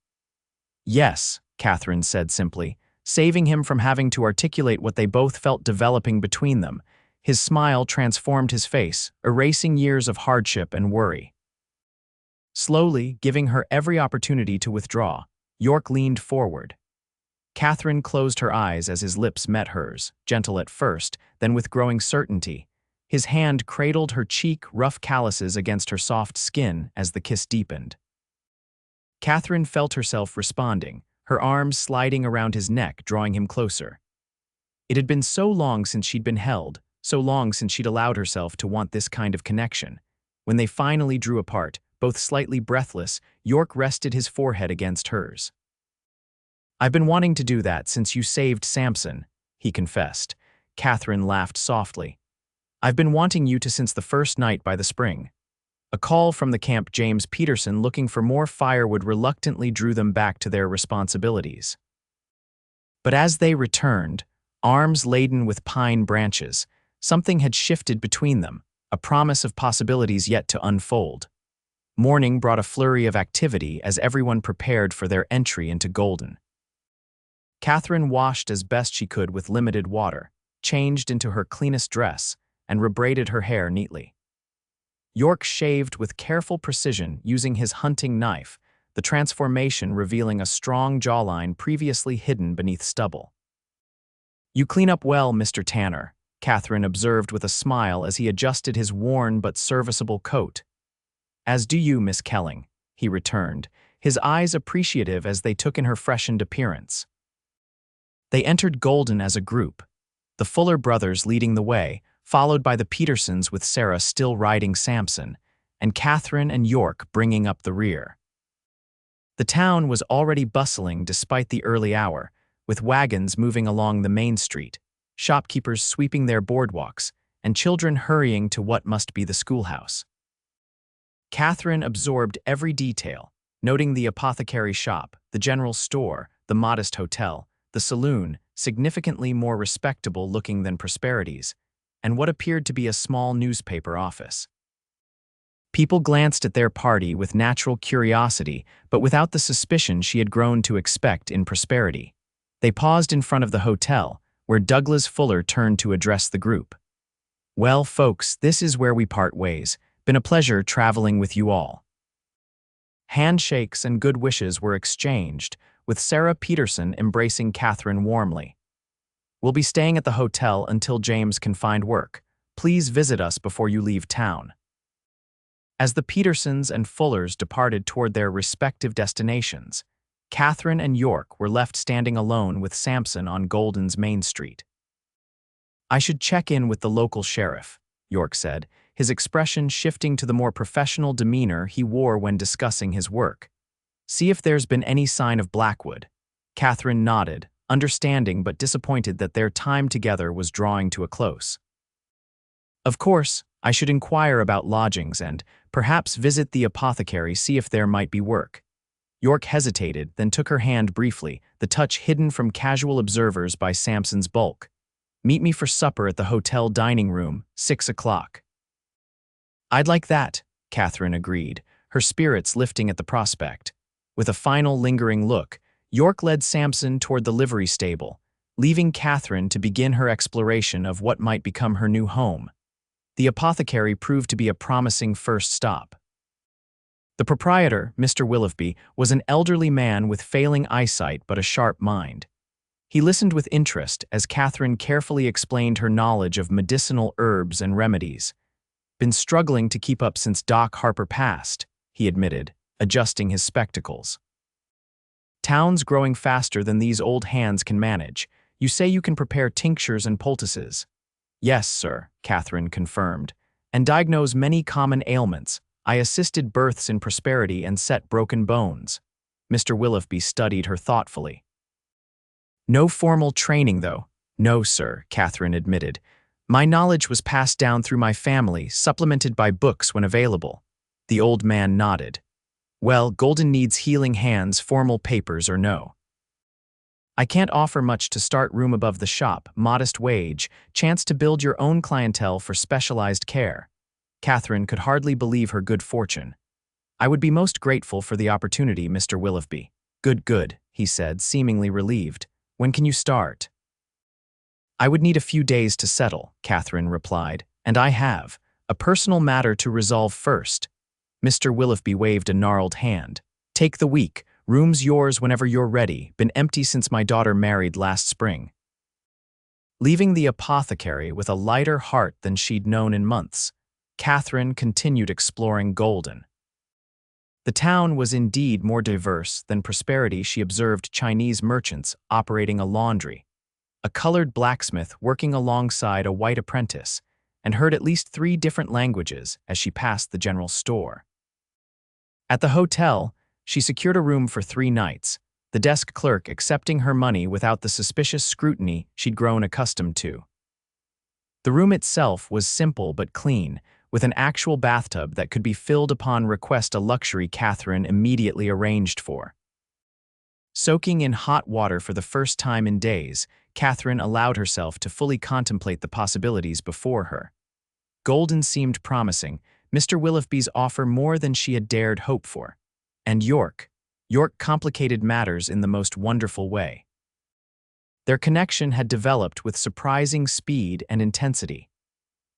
"Yes," Katherine said simply, saving him from having to articulate what they both felt developing between them. His smile transformed his face, erasing years of hardship and worry. Slowly, giving her every opportunity to withdraw, York leaned forward. Katherine closed her eyes as his lips met hers, gentle at first, then with growing certainty. His hand cradled her cheek, rough calluses against her soft skin as the kiss deepened. Katherine felt herself responding, her arms sliding around his neck, drawing him closer. It had been so long since she'd been held, so long since she'd allowed herself to want this kind of connection. When they finally drew apart, both slightly breathless, York rested his forehead against hers. "I've been wanting to do that since you saved Samson," he confessed. Katherine laughed softly. "I've been wanting you to since the first night by the spring." A call from the camp James Peterson looking for more firewood reluctantly drew them back to their responsibilities. But as they returned, arms laden with pine branches, something had shifted between them, a promise of possibilities yet to unfold. Morning brought a flurry of activity as everyone prepared for their entry into Golden. Katherine washed as best she could with limited water, changed into her cleanest dress, and rebraided her hair neatly. Yorick shaved with careful precision using his hunting knife, the transformation revealing a strong jawline previously hidden beneath stubble. "You clean up well, Mr. Tanner," Katherine observed with a smile as he adjusted his worn but serviceable coat. "As do you, Miss Kelling," he returned, his eyes appreciative as they took in her freshened appearance. They entered Golden as a group, the Fuller brothers leading the way, followed by the Petersons with Sarah still riding Samson, and Katherine and Yorick bringing up the rear. The town was already bustling despite the early hour, with wagons moving along the main street, shopkeepers sweeping their boardwalks, and children hurrying to what must be the schoolhouse. Katherine absorbed every detail, noting the apothecary shop, the general store, the modest hotel, the saloon, significantly more respectable-looking than Prosperity's, and what appeared to be a small newspaper office. People glanced at their party with natural curiosity, but without the suspicion she had grown to expect in Prosperity. They paused in front of the hotel, where Douglas Fuller turned to address the group. "Well, folks, this is where we part ways. Been a pleasure traveling with you all." Handshakes and good wishes were exchanged, with Sarah Peterson embracing Katherine warmly. "We'll be staying at the hotel until James can find work. Please visit us before you leave town." As the Petersons and Fullers departed toward their respective destinations, Katherine and Yorick were left standing alone with Samson on Golden's Main Street. "I should check in with the local sheriff," Yorick said, his expression shifting to the more professional demeanor he wore when discussing his work. "See if there's been any sign of Blackwood." Katherine nodded, understanding but disappointed that their time together was drawing to a close. "Of course, I should inquire about lodgings and perhaps visit the apothecary, see if there might be work." Yorick hesitated, then took her hand briefly, the touch hidden from casual observers by Samson's bulk. "Meet me for supper at the hotel dining room, 6 o'clock. "I'd like that," Katherine agreed, her spirits lifting at the prospect. With a final lingering look, Yorick led Samson toward the livery stable, leaving Katherine to begin her exploration of what might become her new home. The apothecary proved to be a promising first stop. The proprietor, Mr. Willoughby, was an elderly man with failing eyesight but a sharp mind. He listened with interest as Katherine carefully explained her knowledge of medicinal herbs and remedies. "Been struggling to keep up since Doc Harper passed," he admitted, adjusting his spectacles. "Town's growing faster than these old hands can manage. You say you can prepare tinctures and poultices." "Yes, sir," Katherine confirmed, "and diagnose many common ailments. I assisted births in Prosperity and set broken bones." Mr. Willoughby studied her thoughtfully. "No formal training, though." "No, sir," Katherine admitted. "My knowledge was passed down through my family, supplemented by books when available." The old man nodded. "Well, Golden needs healing hands, formal papers or no." "I can't offer much to start, room above the shop, modest wage, chance to build your own clientele for specialized care." Katherine could hardly believe her good fortune. "I would be most grateful for the opportunity, Mr. Willoughby." Good, he said, seemingly relieved. "When can you start?" "I would need a few days to settle," Katherine replied, "and I have a personal matter to resolve first." Mr. Willoughby waved a gnarled hand. "Take the week. Room's yours whenever you're ready. Been empty since my daughter married last spring." Leaving the apothecary with a lighter heart than she'd known in months, Katherine continued exploring Golden. The town was indeed more diverse than Prosperity. She observed Chinese merchants operating a laundry, a colored blacksmith working alongside a white apprentice, and heard at least 3 different languages as she passed the general store. At the hotel, she secured a room for 3 nights, the desk clerk accepting her money without the suspicious scrutiny she'd grown accustomed to. The room itself was simple but clean, with an actual bathtub that could be filled upon request, a luxury Katherine immediately arranged for. Soaking in hot water for the first time in days, Katherine allowed herself to fully contemplate the possibilities before her. Golden seemed promising, Mr. Willoughby's offer more than she had dared hope for. And Yorick complicated matters in the most wonderful way. Their connection had developed with surprising speed and intensity.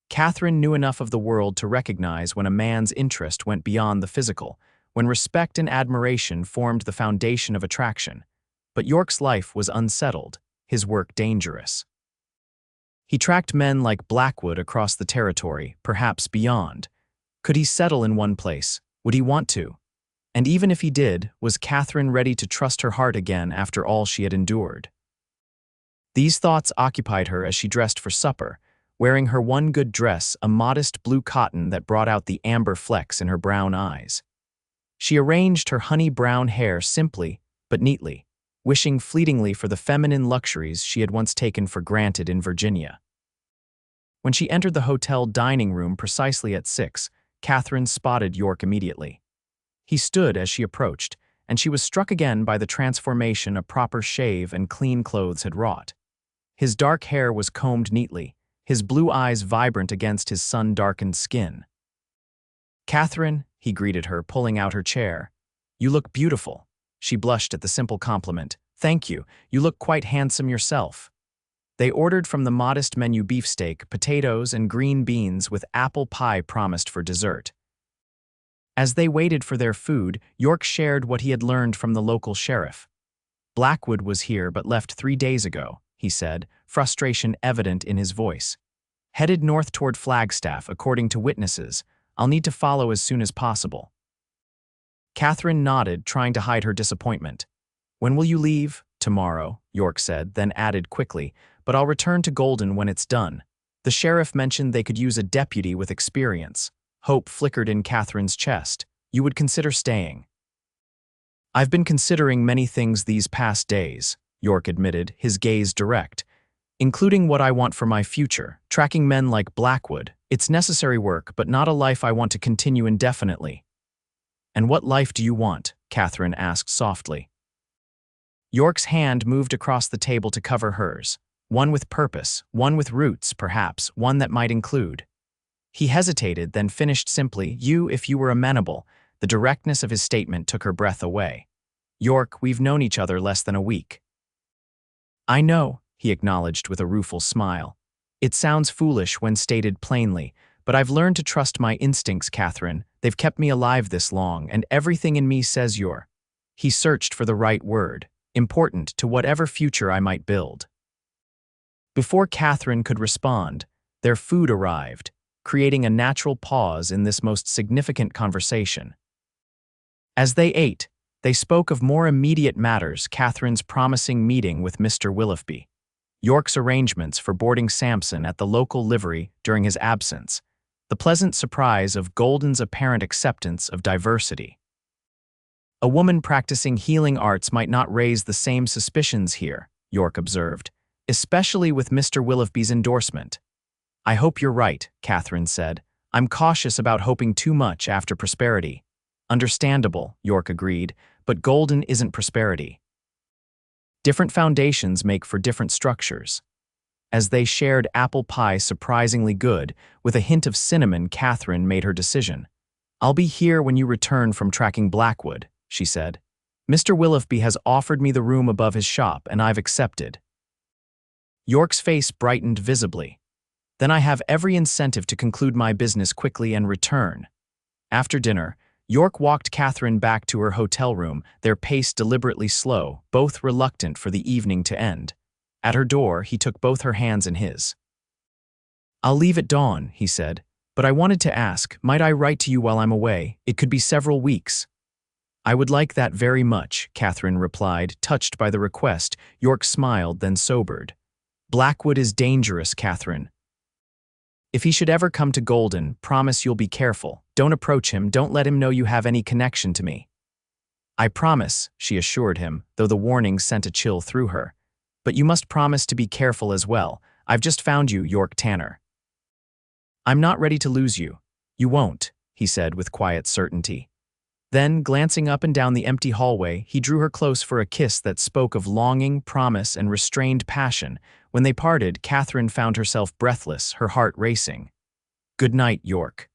Katherine knew enough of the world to recognize when a man's interest went beyond the physical, when respect and admiration formed the foundation of attraction. But Yorick's life was unsettled, his work dangerous. He tracked men like Blackwood across the territory, perhaps beyond. Could he settle in one place? Would he want to? And even if he did, was Katherine ready to trust her heart again after all she had endured? These thoughts occupied her as she dressed for supper, wearing her one good dress, a modest blue cotton that brought out the amber flecks in her brown eyes. She arranged her honey-brown hair simply but neatly, wishing fleetingly for the feminine luxuries she had once taken for granted in Virginia. When she entered the hotel dining room precisely at 6, Katherine spotted Yorick immediately. He stood as she approached, and she was struck again by the transformation a proper shave and clean clothes had wrought. His dark hair was combed neatly, his blue eyes vibrant against his sun-darkened skin. "Katherine," he greeted her, pulling out her chair. "You look beautiful." She blushed at the simple compliment. "Thank you. You look quite handsome yourself." They ordered from the modest menu beefsteak, potatoes, and green beans with apple pie promised for dessert. As they waited for their food, Yorick shared what he had learned from the local sheriff. "Blackwood was here but left 3 days ago," he said, frustration evident in his voice. "Headed north toward Flagstaff, according to witnesses. I'll need to follow as soon as possible." Katherine nodded, trying to hide her disappointment. "When will you leave?" "Tomorrow," Yorick said, then added quickly, "but I'll return to Golden when it's done." The sheriff mentioned they could use a deputy with experience. Hope flickered in Katherine's chest. "You would consider staying?" "I've been considering many things these past days," Yorick admitted, his gaze direct. "Including what I want for my future, tracking men like Blackwood. It's necessary work, but not a life I want to continue indefinitely." "And what life do you want?" Katherine asked softly. Yorick's hand moved across the table to cover hers. One with purpose, one with roots, perhaps, one that might include. He hesitated, then finished simply, "You, if you were amenable." The directness of his statement took her breath away. "Yorick, we've known each other less than a week." "I know," he acknowledged with a rueful smile. "It sounds foolish when stated plainly, but I've learned to trust my instincts, Katherine. They've kept me alive this long, and everything in me says you're—" He searched for the right word, "important to whatever future I might build." Before Katherine could respond, their food arrived, creating a natural pause in this most significant conversation. As they ate, they spoke of more immediate matters: Katherine's promising meeting with Mr. Willoughby, Yorick's arrangements for boarding Sampson at the local livery during his absence, the pleasant surprise of Golden's apparent acceptance of diversity. "A woman practicing healing arts might not raise the same suspicions here," Yorick observed, "especially with Mr. Willoughby's endorsement." "I hope you're right," Katherine said. "I'm cautious about hoping too much after prosperity." "Understandable," Yorick agreed, "but Golden isn't prosperity. Different foundations make for different structures." As they shared apple pie surprisingly good, with a hint of cinnamon, Katherine made her decision. "I'll be here when you return from tracking Blackwood," she said. "Mr. Willoughby has offered me the room above his shop, and I've accepted." Yorick's face brightened visibly. "Then I have every incentive to conclude my business quickly and return." After dinner, Yorick walked Katherine back to her hotel room, their pace deliberately slow, both reluctant for the evening to end. At her door, he took both her hands in his. "I'll leave at dawn," he said, "but I wanted to ask, might I write to you while I'm away? It could be several weeks." "I would like that very much," Katherine replied, touched by the request. Yorick smiled, then sobered. "Blackwood is dangerous, Katherine. If he should ever come to Golden, promise you'll be careful. Don't approach him, don't let him know you have any connection to me." "I promise," she assured him, though the warning sent a chill through her. "But you must promise to be careful as well. I've just found you, Yorick Tanner." "I'm not ready to lose you." "You won't," he said with quiet certainty. Then, glancing up and down the empty hallway, he drew her close for a kiss that spoke of longing, promise, and restrained passion. When they parted, Katherine found herself breathless, her heart racing. "Good night, York."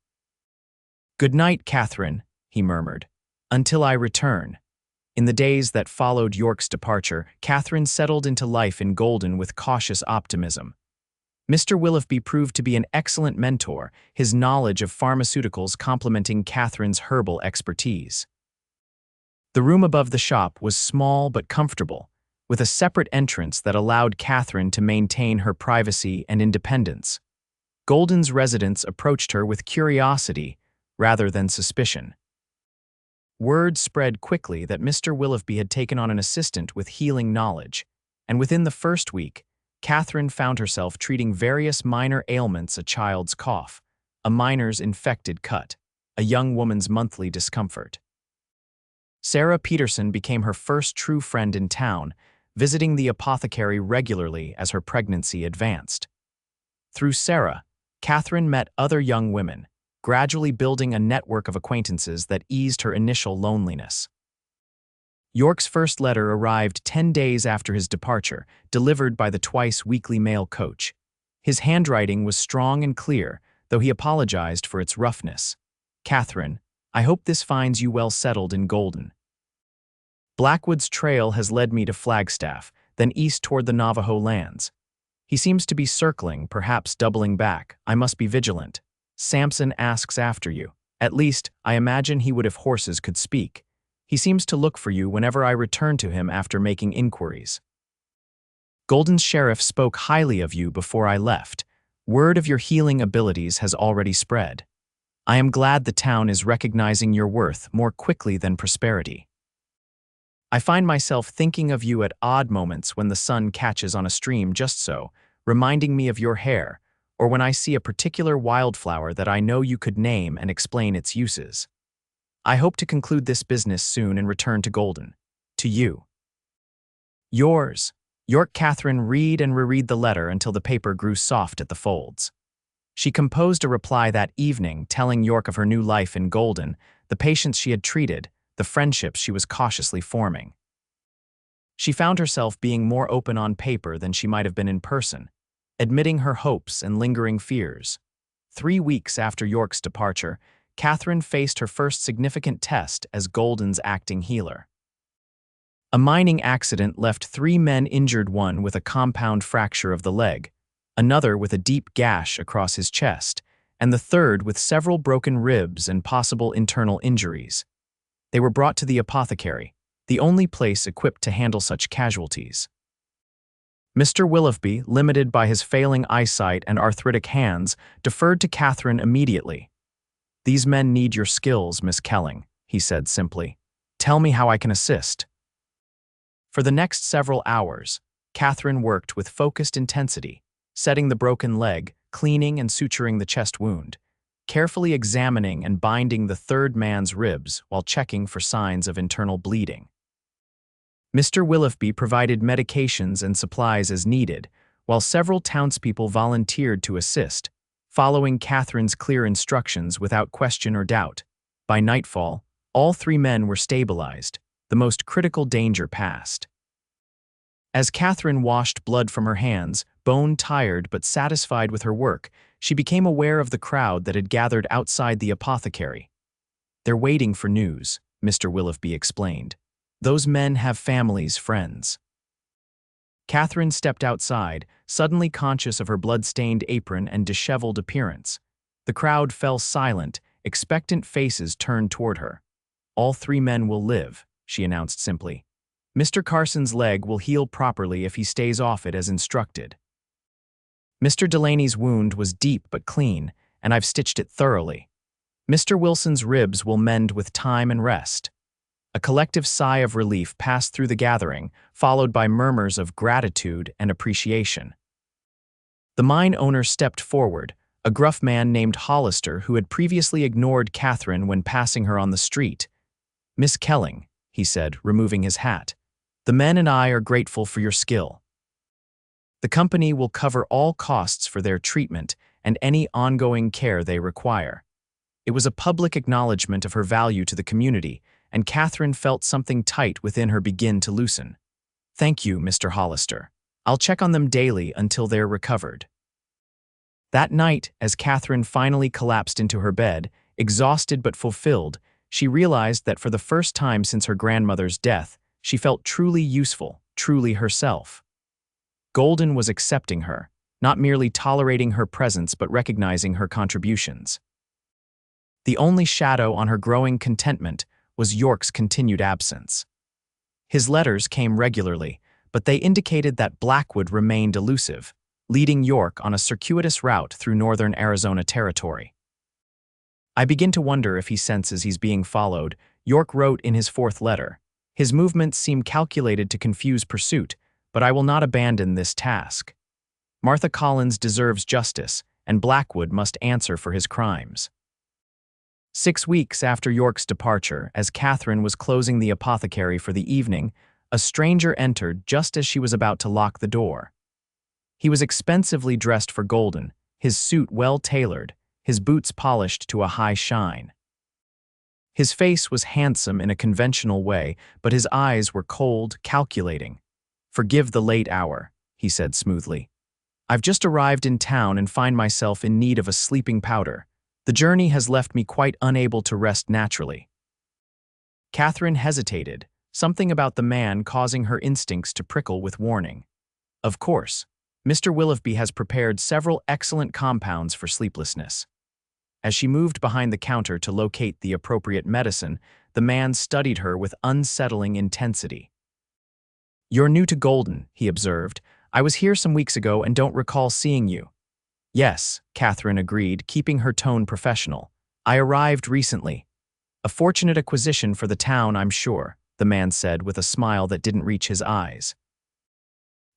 "Good night, Katherine," he murmured. "Until I return." In the days that followed York's departure, Katherine settled into life in Golden with cautious optimism. Mr. Willoughby proved to be an excellent mentor, his knowledge of pharmaceuticals complementing Katherine's herbal expertise. The room above the shop was small but comfortable, with a separate entrance that allowed Katherine to maintain her privacy and independence. Golden's residents approached her with curiosity rather than suspicion. Word spread quickly that Mr. Willoughby had taken on an assistant with healing knowledge, and within the first week, Katherine found herself treating various minor ailments: a child's cough, a miner's infected cut, a young woman's monthly discomfort. Sarah Peterson became her first true friend in town, visiting the apothecary regularly as her pregnancy advanced. Through Sarah, Katherine met other young women, gradually building a network of acquaintances that eased her initial loneliness. York's first letter arrived 10 days after his departure, delivered by the twice-weekly mail coach. His handwriting was strong and clear, though he apologized for its roughness. "Katherine, I hope this finds you well settled in Golden. Blackwood's trail has led me to Flagstaff, then east toward the Navajo lands. He seems to be circling, perhaps doubling back. I must be vigilant. Samson asks after you. At least, I imagine he would if horses could speak. He seems to look for you whenever I return to him after making inquiries. Golden's sheriff spoke highly of you before I left. Word of your healing abilities has already spread. I am glad the town is recognizing your worth more quickly than prosperity. I find myself thinking of you at odd moments when the sun catches on a stream just so, reminding me of your hair, or when I see a particular wildflower that I know you could name and explain its uses. I hope to conclude this business soon and return to Golden. To you. Yours, Yorick. Katherine read and reread the letter until the paper grew soft at the folds. She composed a reply that evening, telling York of her new life in Golden, the patients she had treated, the friendships she was cautiously forming. She found herself being more open on paper than she might have been in person, admitting her hopes and lingering fears. 3 weeks after York's departure, Katherine faced her first significant test as Golden's acting healer. A mining accident left 3 men injured, one with a compound fracture of the leg, another with a deep gash across his chest, and the third with several broken ribs and possible internal injuries. They were brought to the apothecary, the only place equipped to handle such casualties. Mr. Willoughby, limited by his failing eyesight and arthritic hands, deferred to Katherine immediately. "These men need your skills, Miss Kelling," he said simply. "Tell me how I can assist." For the next several hours, Katherine worked with focused intensity, setting the broken leg, cleaning and suturing the chest wound, carefully examining and binding the third man's ribs while checking for signs of internal bleeding. Mr. Willoughby provided medications and supplies as needed, while several townspeople volunteered to assist, following Katherine's clear instructions without question or doubt. By nightfall, all 3 men were stabilized, the most critical danger past. As Katherine washed blood from her hands, bone-tired but satisfied with her work, she became aware of the crowd that had gathered outside the apothecary. "They're waiting for news," Mr. Willoughby explained. "Those men have families, friends." Katherine stepped outside, suddenly conscious of her blood-stained apron and disheveled appearance. The crowd fell silent, expectant faces turned toward her. "All 3 men will live," she announced simply. "Mr. Carson's leg will heal properly if he stays off it as instructed. Mr. Delaney's wound was deep but clean, and I've stitched it thoroughly. Mr. Wilson's ribs will mend with time and rest." A collective sigh of relief passed through the gathering, followed by murmurs of gratitude and appreciation. The mine owner stepped forward, a gruff man named Hollister who had previously ignored Katherine when passing her on the street. "Miss Kelling," he said, removing his hat. "The men and I are grateful for your skill. The company will cover all costs for their treatment and any ongoing care they require." It was a public acknowledgement of her value to the community, and Katherine felt something tight within her begin to loosen. "Thank you, Mr. Hollister. I'll check on them daily until they're recovered." That night, as Katherine finally collapsed into her bed, exhausted but fulfilled, she realized that for the first time since her grandmother's death, she felt truly useful, truly herself. Golden was accepting her, not merely tolerating her presence but recognizing her contributions. The only shadow on her growing contentment was York's continued absence. His letters came regularly, but they indicated that Blackwood remained elusive, leading York on a circuitous route through northern Arizona territory. "I begin to wonder if he senses he's being followed," York wrote in his fourth letter. "His movements seem calculated to confuse pursuit, but I will not abandon this task. Martha Collins deserves justice, and Blackwood must answer for his crimes." 6 weeks after York's departure, as Katherine was closing the apothecary for the evening, a stranger entered just as she was about to lock the door. He was expensively dressed for Golden, his suit well-tailored, his boots polished to a high shine. His face was handsome in a conventional way, but his eyes were cold, calculating. "Forgive the late hour," he said smoothly. "I've just arrived in town and find myself in need of a sleeping powder. The journey has left me quite unable to rest naturally." Katherine hesitated, something about the man causing her instincts to prickle with warning. "Of course, Mr. Willoughby has prepared several excellent compounds for sleeplessness." As she moved behind the counter to locate the appropriate medicine, the man studied her with unsettling intensity. "You're new to Golden," he observed. "I was here some weeks ago and don't recall seeing you." "Yes," Katherine agreed, keeping her tone professional. "I arrived recently. A fortunate acquisition for the town, I'm sure," the man said with a smile that didn't reach his eyes.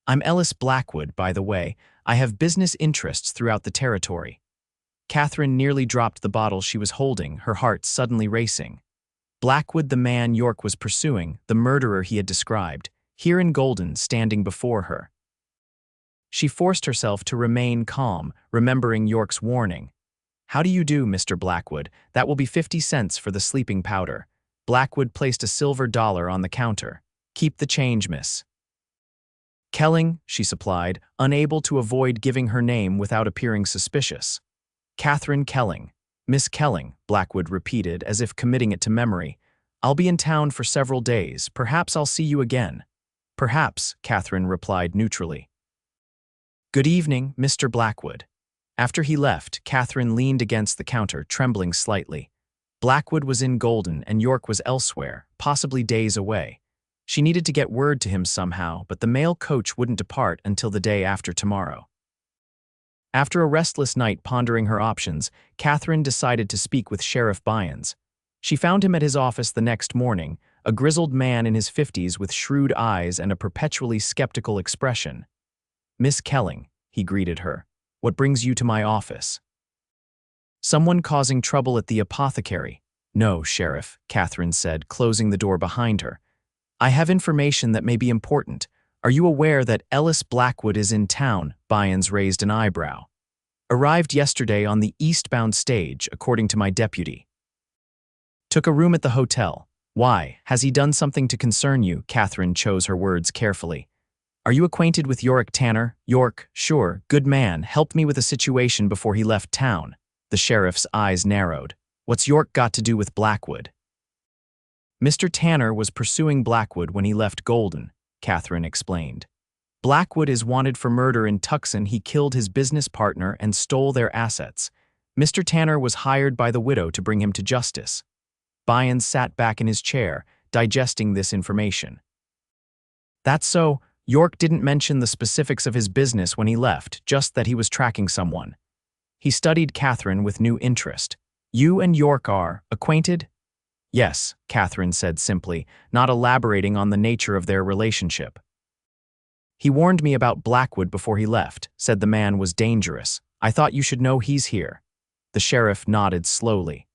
"I'm Ellis Blackwood, by the way. I have business interests throughout the territory." Katherine nearly dropped the bottle she was holding, her heart suddenly racing. Blackwood, the man York was pursuing, the murderer he had described, here in Golden, standing before her. She forced herself to remain calm, remembering York's warning. "How do you do, Mr. Blackwood? That will be 50 cents for the sleeping powder." Blackwood placed a silver dollar on the counter. "Keep the change, miss." "Kelling," she supplied, unable to avoid giving her name without appearing suspicious. "Katherine Kelling." "Miss Kelling," Blackwood repeated, as if committing it to memory. "I'll be in town for several days. Perhaps I'll see you again." "Perhaps," Katherine replied neutrally. "Good evening, Mr. Blackwood." After he left, Katherine leaned against the counter, trembling slightly. Blackwood was in Golden and York was elsewhere, possibly days away. She needed to get word to him somehow, but the mail coach wouldn't depart until the day after tomorrow. After a restless night pondering her options, Katherine decided to speak with Sheriff Byans. She found him at his office the next morning, a grizzled man in his 50s with shrewd eyes and a perpetually skeptical expression. "Miss Kelling," he greeted her, "what brings you to my office?" "Someone causing trouble at the apothecary." "No, Sheriff," Katherine said, closing the door behind her. "I have information that may be important. Are you aware that Ellis Blackwood is in town?" Byans raised an eyebrow. "Arrived yesterday on the eastbound stage, according to my deputy. Took a room at the hotel. Why? Has he done something to concern you?" Katherine chose her words carefully. "Are you acquainted with Yorick Tanner?" "York, sure, good man, helped me with a situation before he left town." The sheriff's eyes narrowed. "What's York got to do with Blackwood?" "Mr. Tanner was pursuing Blackwood when he left Golden," Katherine explained. "Blackwood is wanted for murder in Tucson. He killed his business partner and stole their assets. Mr. Tanner was hired by the widow to bring him to justice." Byans sat back in his chair, digesting this information. "That's so. York didn't mention the specifics of his business when he left, just that he was tracking someone." He studied Katherine with new interest. "You and York are acquainted?" "Yes," Katherine said simply, not elaborating on the nature of their relationship. "He warned me about Blackwood before he left, said the man was dangerous. I thought you should know he's here." The sheriff nodded slowly.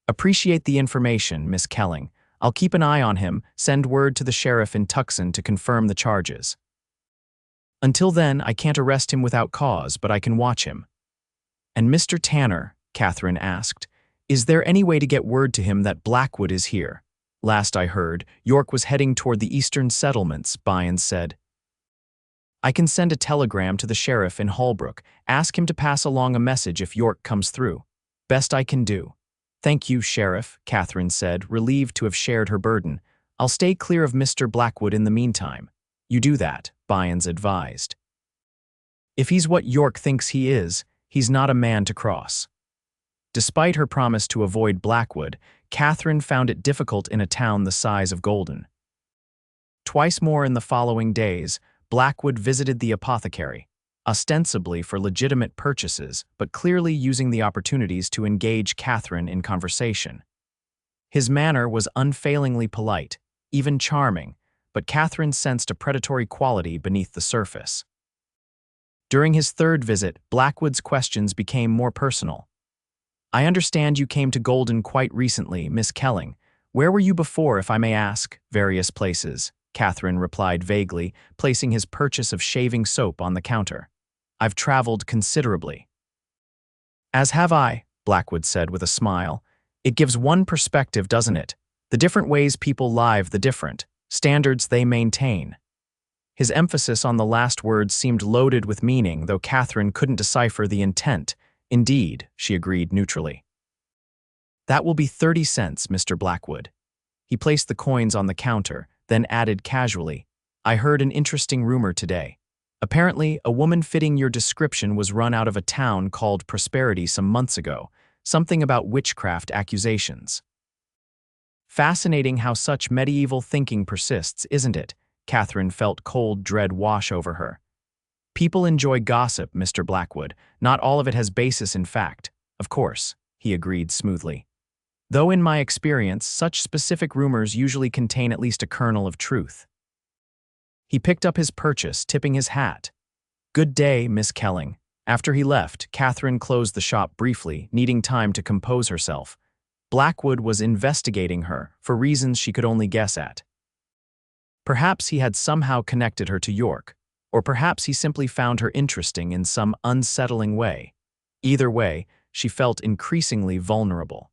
"Appreciate the information, Miss Kelling. I'll keep an eye on him, send word to the sheriff in Tucson to confirm the charges. Until then, I can't arrest him without cause, but I can watch him." "And Mr. Tanner," Katherine asked, "is there any way to get word to him that Blackwood is here? Last I heard, York was heading toward the eastern settlements," Bynes said. "I can send a telegram to the sheriff in Holbrook, ask him to pass along a message if York comes through. Best I can do." "Thank you, Sheriff," Katherine said, relieved to have shared her burden. "I'll stay clear of Mr. Blackwood in the meantime." "You do that," Bynes advised. "If he's what York thinks he is, he's not a man to cross." Despite her promise to avoid Blackwood, Katherine found it difficult in a town the size of Golden. Twice more in the following days, Blackwood visited the apothecary, ostensibly for legitimate purchases, but clearly using the opportunities to engage Katherine in conversation. His manner was unfailingly polite, even charming, but Katherine sensed a predatory quality beneath the surface. During his third visit, Blackwood's questions became more personal. "I understand you came to Golden quite recently, Miss Kelling. Where were you before, if I may ask?" "Various places," Katherine replied vaguely, placing his purchase of shaving soap on the counter. "I've traveled considerably." "As have I," Blackwood said with a smile. "It gives one perspective, doesn't it? The different ways people live, the different standards they maintain." His emphasis on the last words seemed loaded with meaning, though Katherine couldn't decipher the intent. "Indeed," she agreed neutrally. "That will be 30 cents, Mr. Blackwood." He placed the coins on the counter, then added casually, "I heard an interesting rumor today. Apparently, a woman fitting your description was run out of a town called Prosperity some months ago, something about witchcraft accusations." Fascinating how such medieval thinking persists, isn't it? Katherine felt cold dread wash over her. "People enjoy gossip, Mr. Blackwood. Not all of it has basis in fact." "Of course," he agreed smoothly. "Though in my experience, such specific rumors usually contain at least a kernel of truth." He picked up his purchase, tipping his hat. "Good day, Miss Kelling." After he left, Katherine closed the shop briefly, needing time to compose herself. Blackwood was investigating her, for reasons she could only guess at. Perhaps he had somehow connected her to York, or perhaps he simply found her interesting in some unsettling way. Either way, she felt increasingly vulnerable.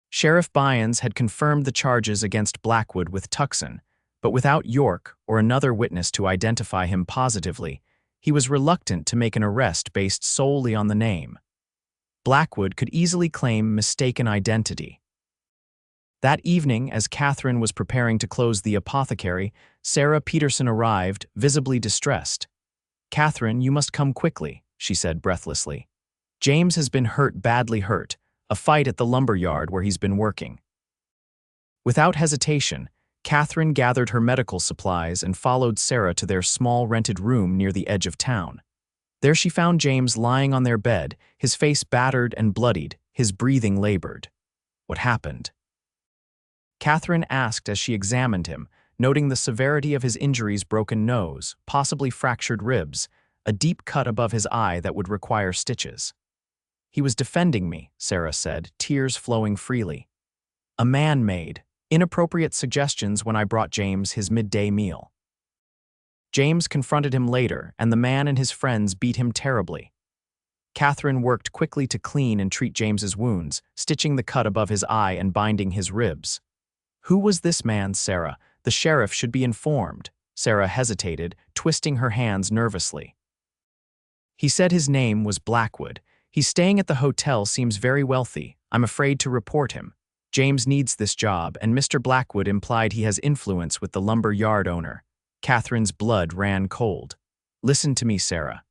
Sheriff Bynes had confirmed the charges against Blackwood with Tucson, but without York or another witness to identify him positively, he was reluctant to make an arrest based solely on the name. Blackwood could easily claim mistaken identity. That evening, as Katherine was preparing to close the apothecary, Sarah Peterson arrived, visibly distressed. "Katherine, you must come quickly," she said breathlessly. "James has been badly hurt, a fight at the lumber yard where he's been working." Without hesitation, Katherine gathered her medical supplies and followed Sarah to their small rented room near the edge of town. There she found James lying on their bed, his face battered and bloodied, his breathing labored. "What happened?" Katherine asked as she examined him, noting the severity of his injuries: broken nose, possibly fractured ribs, a deep cut above his eye that would require stitches. "He was defending me," Sarah said, tears flowing freely. "A man made inappropriate suggestions when I brought James his midday meal. James confronted him later, and the man and his friends beat him terribly." Katherine worked quickly to clean and treat James's wounds, stitching the cut above his eye and binding his ribs. "Who was this man, Sarah? The sheriff should be informed." Sarah hesitated, twisting her hands nervously. "He said his name was Blackwood. He's staying at the hotel, seems very wealthy. I'm afraid to report him. James needs this job, and Mr. Blackwood implied he has influence with the lumber yard owner." Katherine's blood ran cold. "Listen to me, Sarah.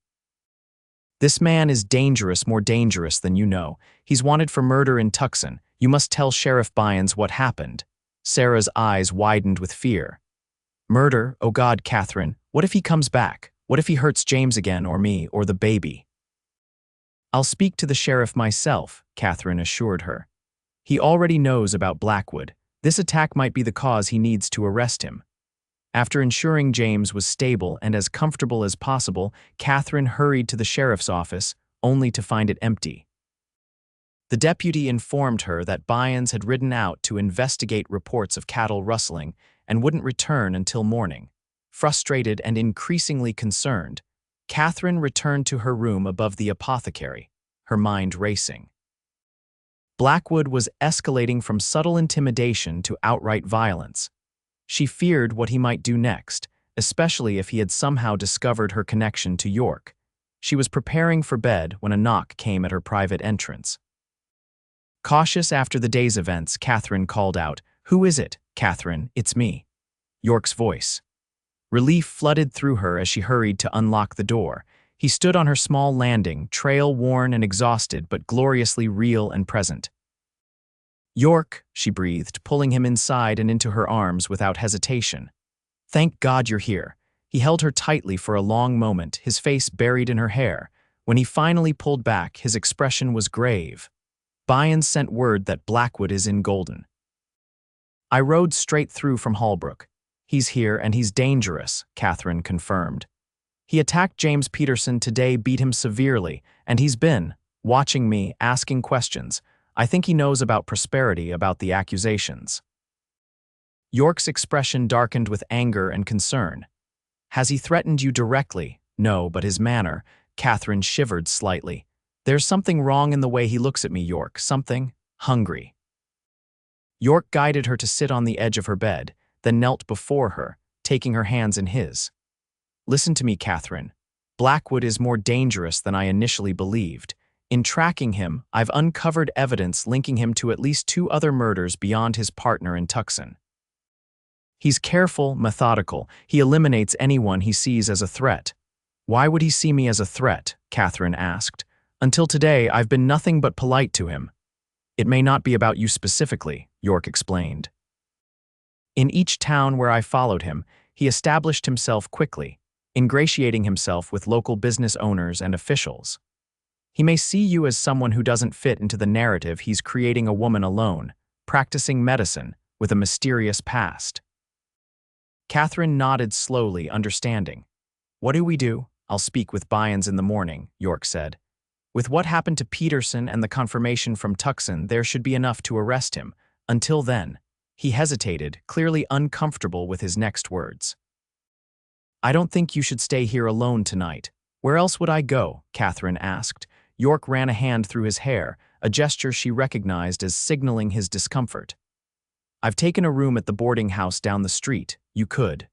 This man is dangerous, more dangerous than you know. He's wanted for murder in Tucson. You must tell Sheriff Bynes what happened." Sarah's eyes widened with fear. "Murder? Oh God, Katherine. What if he comes back? What if he hurts James again, or me, or the baby?" "I'll speak to the sheriff myself," Katherine assured her. "He already knows about Blackwood. This attack might be the cause he needs to arrest him." After ensuring James was stable and as comfortable as possible, Katherine hurried to the sheriff's office, only to find it empty. The deputy informed her that Byans had ridden out to investigate reports of cattle rustling and wouldn't return until morning. Frustrated and increasingly concerned, Katherine returned to her room above the apothecary, her mind racing. Blackwood was escalating from subtle intimidation to outright violence. She feared what he might do next, especially if he had somehow discovered her connection to York. She was preparing for bed when a knock came at her private entrance. Cautious after the day's events, Katherine called out, "Who is it, Katherine? It's me." York's voice. Relief flooded through her as she hurried to unlock the door. He stood on her small landing, trail-worn and exhausted, but gloriously real and present. "York," she breathed, pulling him inside and into her arms without hesitation. "Thank God you're here." He held her tightly for a long moment, his face buried in her hair. When he finally pulled back, his expression was grave. "Byans sent word that Blackwood is in Golden. I rode straight through from Holbrook. He's here and he's dangerous," Katherine confirmed. "He attacked James Peterson today, beat him severely, and he's been watching me, asking questions. I think he knows about Prosperity, about the accusations." York's expression darkened with anger and concern. "Has he threatened you directly?" "No, but his manner." Katherine shivered slightly. "There's something wrong in the way he looks at me, York. Something hungry." York guided her to sit on the edge of her bed, then knelt before her, taking her hands in his. "Listen to me, Katherine. Blackwood is more dangerous than I initially believed. In tracking him, I've uncovered evidence linking him to at least 2 other murders beyond his partner in Tucson. He's careful, methodical. He eliminates anyone he sees as a threat." "Why would he see me as a threat?" Katherine asked. "Until today, I've been nothing but polite to him." "It may not be about you specifically," York explained. "In each town where I followed him, he established himself quickly, ingratiating himself with local business owners and officials. He may see you as someone who doesn't fit into the narrative he's creating, a woman alone, practicing medicine, with a mysterious past." Katherine nodded slowly, understanding. "What do we do?" "I'll speak with Byans in the morning," York said. "With what happened to Peterson and the confirmation from Tucson, there should be enough to arrest him. Until then." He hesitated, clearly uncomfortable with his next words. "I don't think you should stay here alone tonight." "Where else would I go?" Katherine asked. York ran a hand through his hair, a gesture she recognized as signaling his discomfort. "I've taken a room at the boarding house down the street. You could."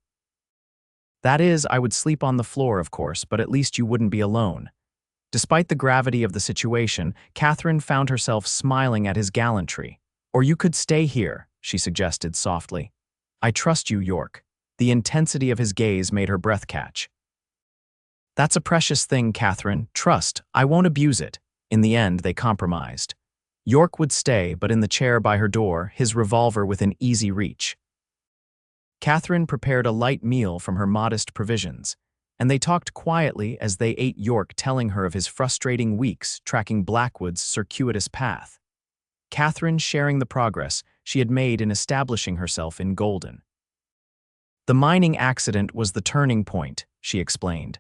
"That is, I would sleep on the floor, of course, but at least you wouldn't be alone." Despite the gravity of the situation, Katherine found herself smiling at his gallantry. "Or you could stay here," she suggested softly. "I trust you, York." The intensity of his gaze made her breath catch. "That's a precious thing, Katherine. Trust. I won't abuse it." In the end, they compromised. York would stay, but in the chair by her door, his revolver within easy reach. Katherine prepared a light meal from her modest provisions, and they talked quietly as they ate, York telling her of his frustrating weeks tracking Blackwood's circuitous path. Katherine sharing the progress she had made in establishing herself in Golden. "The mining accident was the turning point," she explained.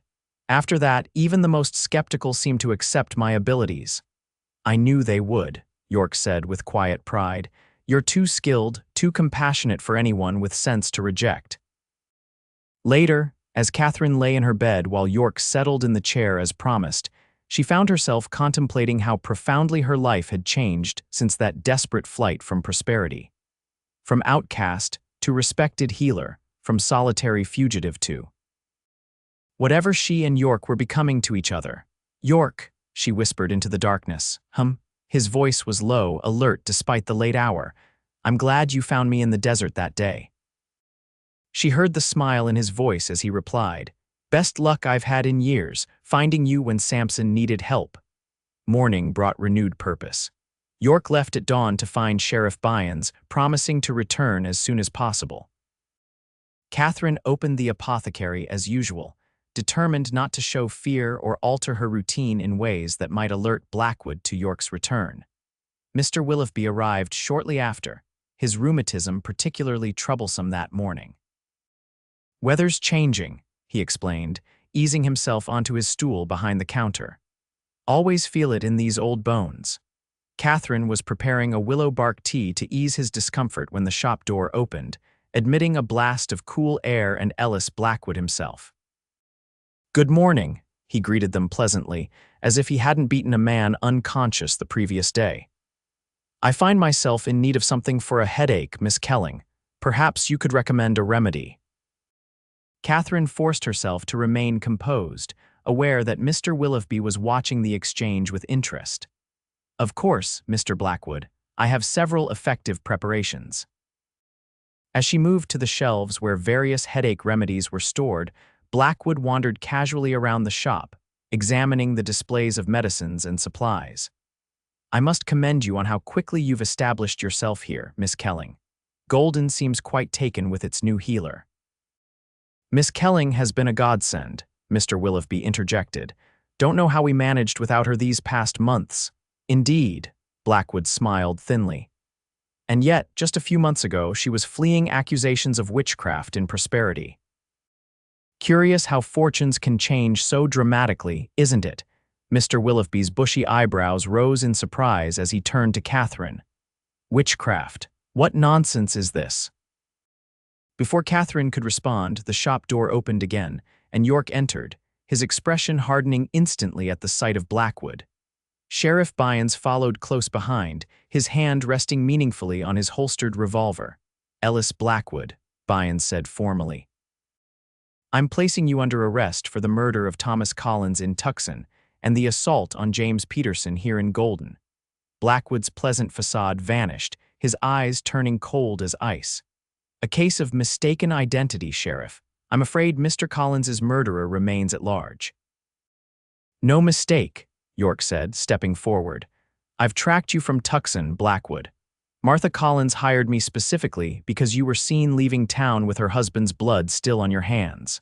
"After that, even the most skeptical seemed to accept my abilities." "I knew they would," York said with quiet pride. "You're too skilled, too compassionate for anyone with sense to reject." Later, as Katherine lay in her bed while York settled in the chair as promised, she found herself contemplating how profoundly her life had changed since that desperate flight from Prosperity. From outcast to respected healer, from solitary fugitive to whatever she and York were becoming to each other. "York," she whispered into the darkness. His voice was low, alert despite the late hour. "I'm glad you found me in the desert that day." She heard the smile in his voice as he replied, "Best luck I've had in years, finding you when Samson needed help." Morning brought renewed purpose. York left at dawn to find Sheriff Byans, promising to return as soon as possible. Katherine opened the apothecary as usual, determined not to show fear or alter her routine in ways that might alert Blackwood to York's return. Mr. Willoughby arrived shortly after, his rheumatism particularly troublesome that morning. "Weather's changing," he explained, easing himself onto his stool behind the counter. "Always feel it in these old bones." Katherine was preparing a willow bark tea to ease his discomfort when the shop door opened, admitting a blast of cool air and Ellis Blackwood himself. "Good morning," he greeted them pleasantly, as if he hadn't beaten a man unconscious the previous day. "I find myself in need of something for a headache, Miss Kelling. Perhaps you could recommend a remedy." Katherine forced herself to remain composed, aware that Mr. Willoughby was watching the exchange with interest. "Of course, Mr. Blackwood, I have several effective preparations." As she moved to the shelves where various headache remedies were stored, Blackwood wandered casually around the shop, examining the displays of medicines and supplies. "I must commend you on how quickly you've established yourself here, Miss Kelling. Golden seems quite taken with its new healer." "Miss Kelling has been a godsend," Mr. Willoughby interjected. "Don't know how we managed without her these past months." "Indeed," Blackwood smiled thinly. "And yet, just a few months ago, she was fleeing accusations of witchcraft in Prosperity." "Curious how fortunes can change so dramatically, isn't it?" Mr. Willoughby's bushy eyebrows rose in surprise as he turned to Katherine. "Witchcraft? What nonsense is this?" Before Katherine could respond, the shop door opened again, and York entered, his expression hardening instantly at the sight of Blackwood. Sheriff Bynes followed close behind, his hand resting meaningfully on his holstered revolver. "Ellis Blackwood," Bynes said formally. "I'm placing you under arrest for the murder of Thomas Collins in Tucson and the assault on James Peterson here in Golden." Blackwood's pleasant facade vanished, his eyes turning cold as ice. "A case of mistaken identity, Sheriff. I'm afraid Mr. Collins's murderer remains at large." "No mistake," York said, stepping forward. "I've tracked you from Tucson, Blackwood. Martha Collins hired me specifically because you were seen leaving town with her husband's blood still on your hands."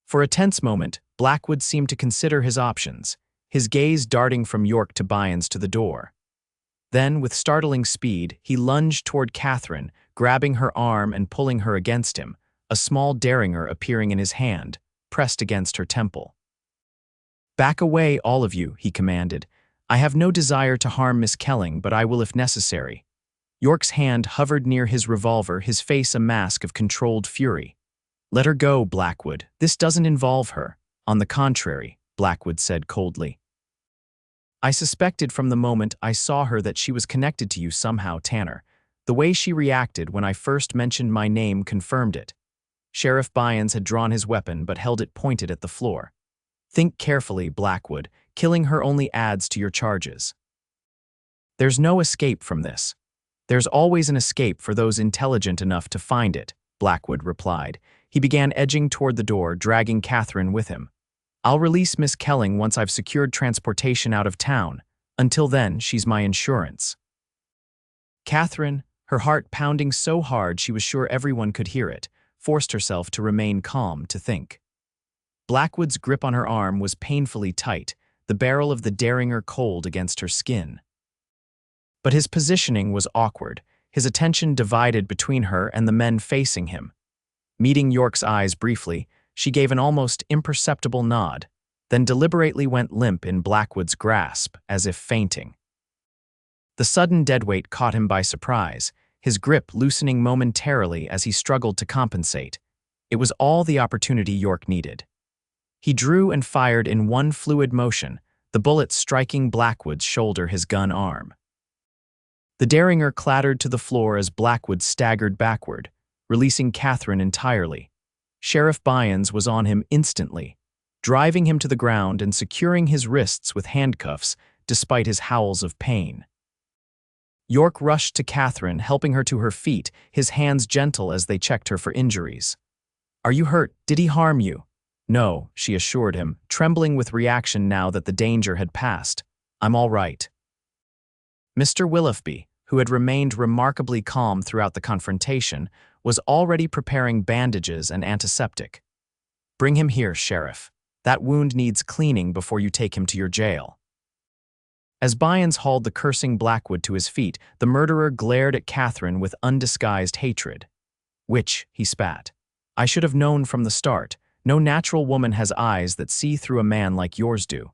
For a tense moment, Blackwood seemed to consider his options, his gaze darting from York to Bynes to the door. Then, with startling speed, he lunged toward Katherine, grabbing her arm and pulling her against him, a small derringer appearing in his hand, pressed against her temple. "Back away, all of you," he commanded. "I have no desire to harm Miss Kelling, but I will if necessary." York's hand hovered near his revolver, his face a mask of controlled fury. "Let her go, Blackwood. This doesn't involve her." "On the contrary," Blackwood said coldly. "I suspected from the moment I saw her that she was connected to you somehow, Tanner. The way she reacted when I first mentioned my name confirmed it." Sheriff Bynes had drawn his weapon but held it pointed at the floor. "Think carefully, Blackwood. Killing her only adds to your charges." "There's no escape from this." "There's always an escape for those intelligent enough to find it," Blackwood replied. He began edging toward the door, dragging Katherine with him. "I'll release Miss Kelling once I've secured transportation out of town. Until then, she's my insurance." Katherine, her heart pounding so hard she was sure everyone could hear it, forced herself to remain calm to think. Blackwood's grip on her arm was painfully tight, the barrel of the derringer cold against her skin. But his positioning was awkward, his attention divided between her and the men facing him. Meeting York's eyes briefly, she gave an almost imperceptible nod, then deliberately went limp in Blackwood's grasp, as if fainting. The sudden deadweight caught him by surprise, his grip loosening momentarily as he struggled to compensate. It was all the opportunity York needed. He drew and fired in one fluid motion, the bullet striking Blackwood's shoulder, his gun arm. The derringer clattered to the floor as Blackwood staggered backward, releasing Katherine entirely. Sheriff Bynes was on him instantly, driving him to the ground and securing his wrists with handcuffs despite his howls of pain. York rushed to Katherine, helping her to her feet, his hands gentle as they checked her for injuries. "Are you hurt? Did he harm you?" "No," she assured him, trembling with reaction now that the danger had passed. "I'm all right." Mr. Willoughby, who had remained remarkably calm throughout the confrontation, was already preparing bandages and antiseptic. "Bring him here, Sheriff. That wound needs cleaning before you take him to your jail." As Bynes hauled the cursing Blackwood to his feet, the murderer glared at Katherine with undisguised hatred. "Witch," he spat. "I should have known from the start. No natural woman has eyes that see through a man like yours do."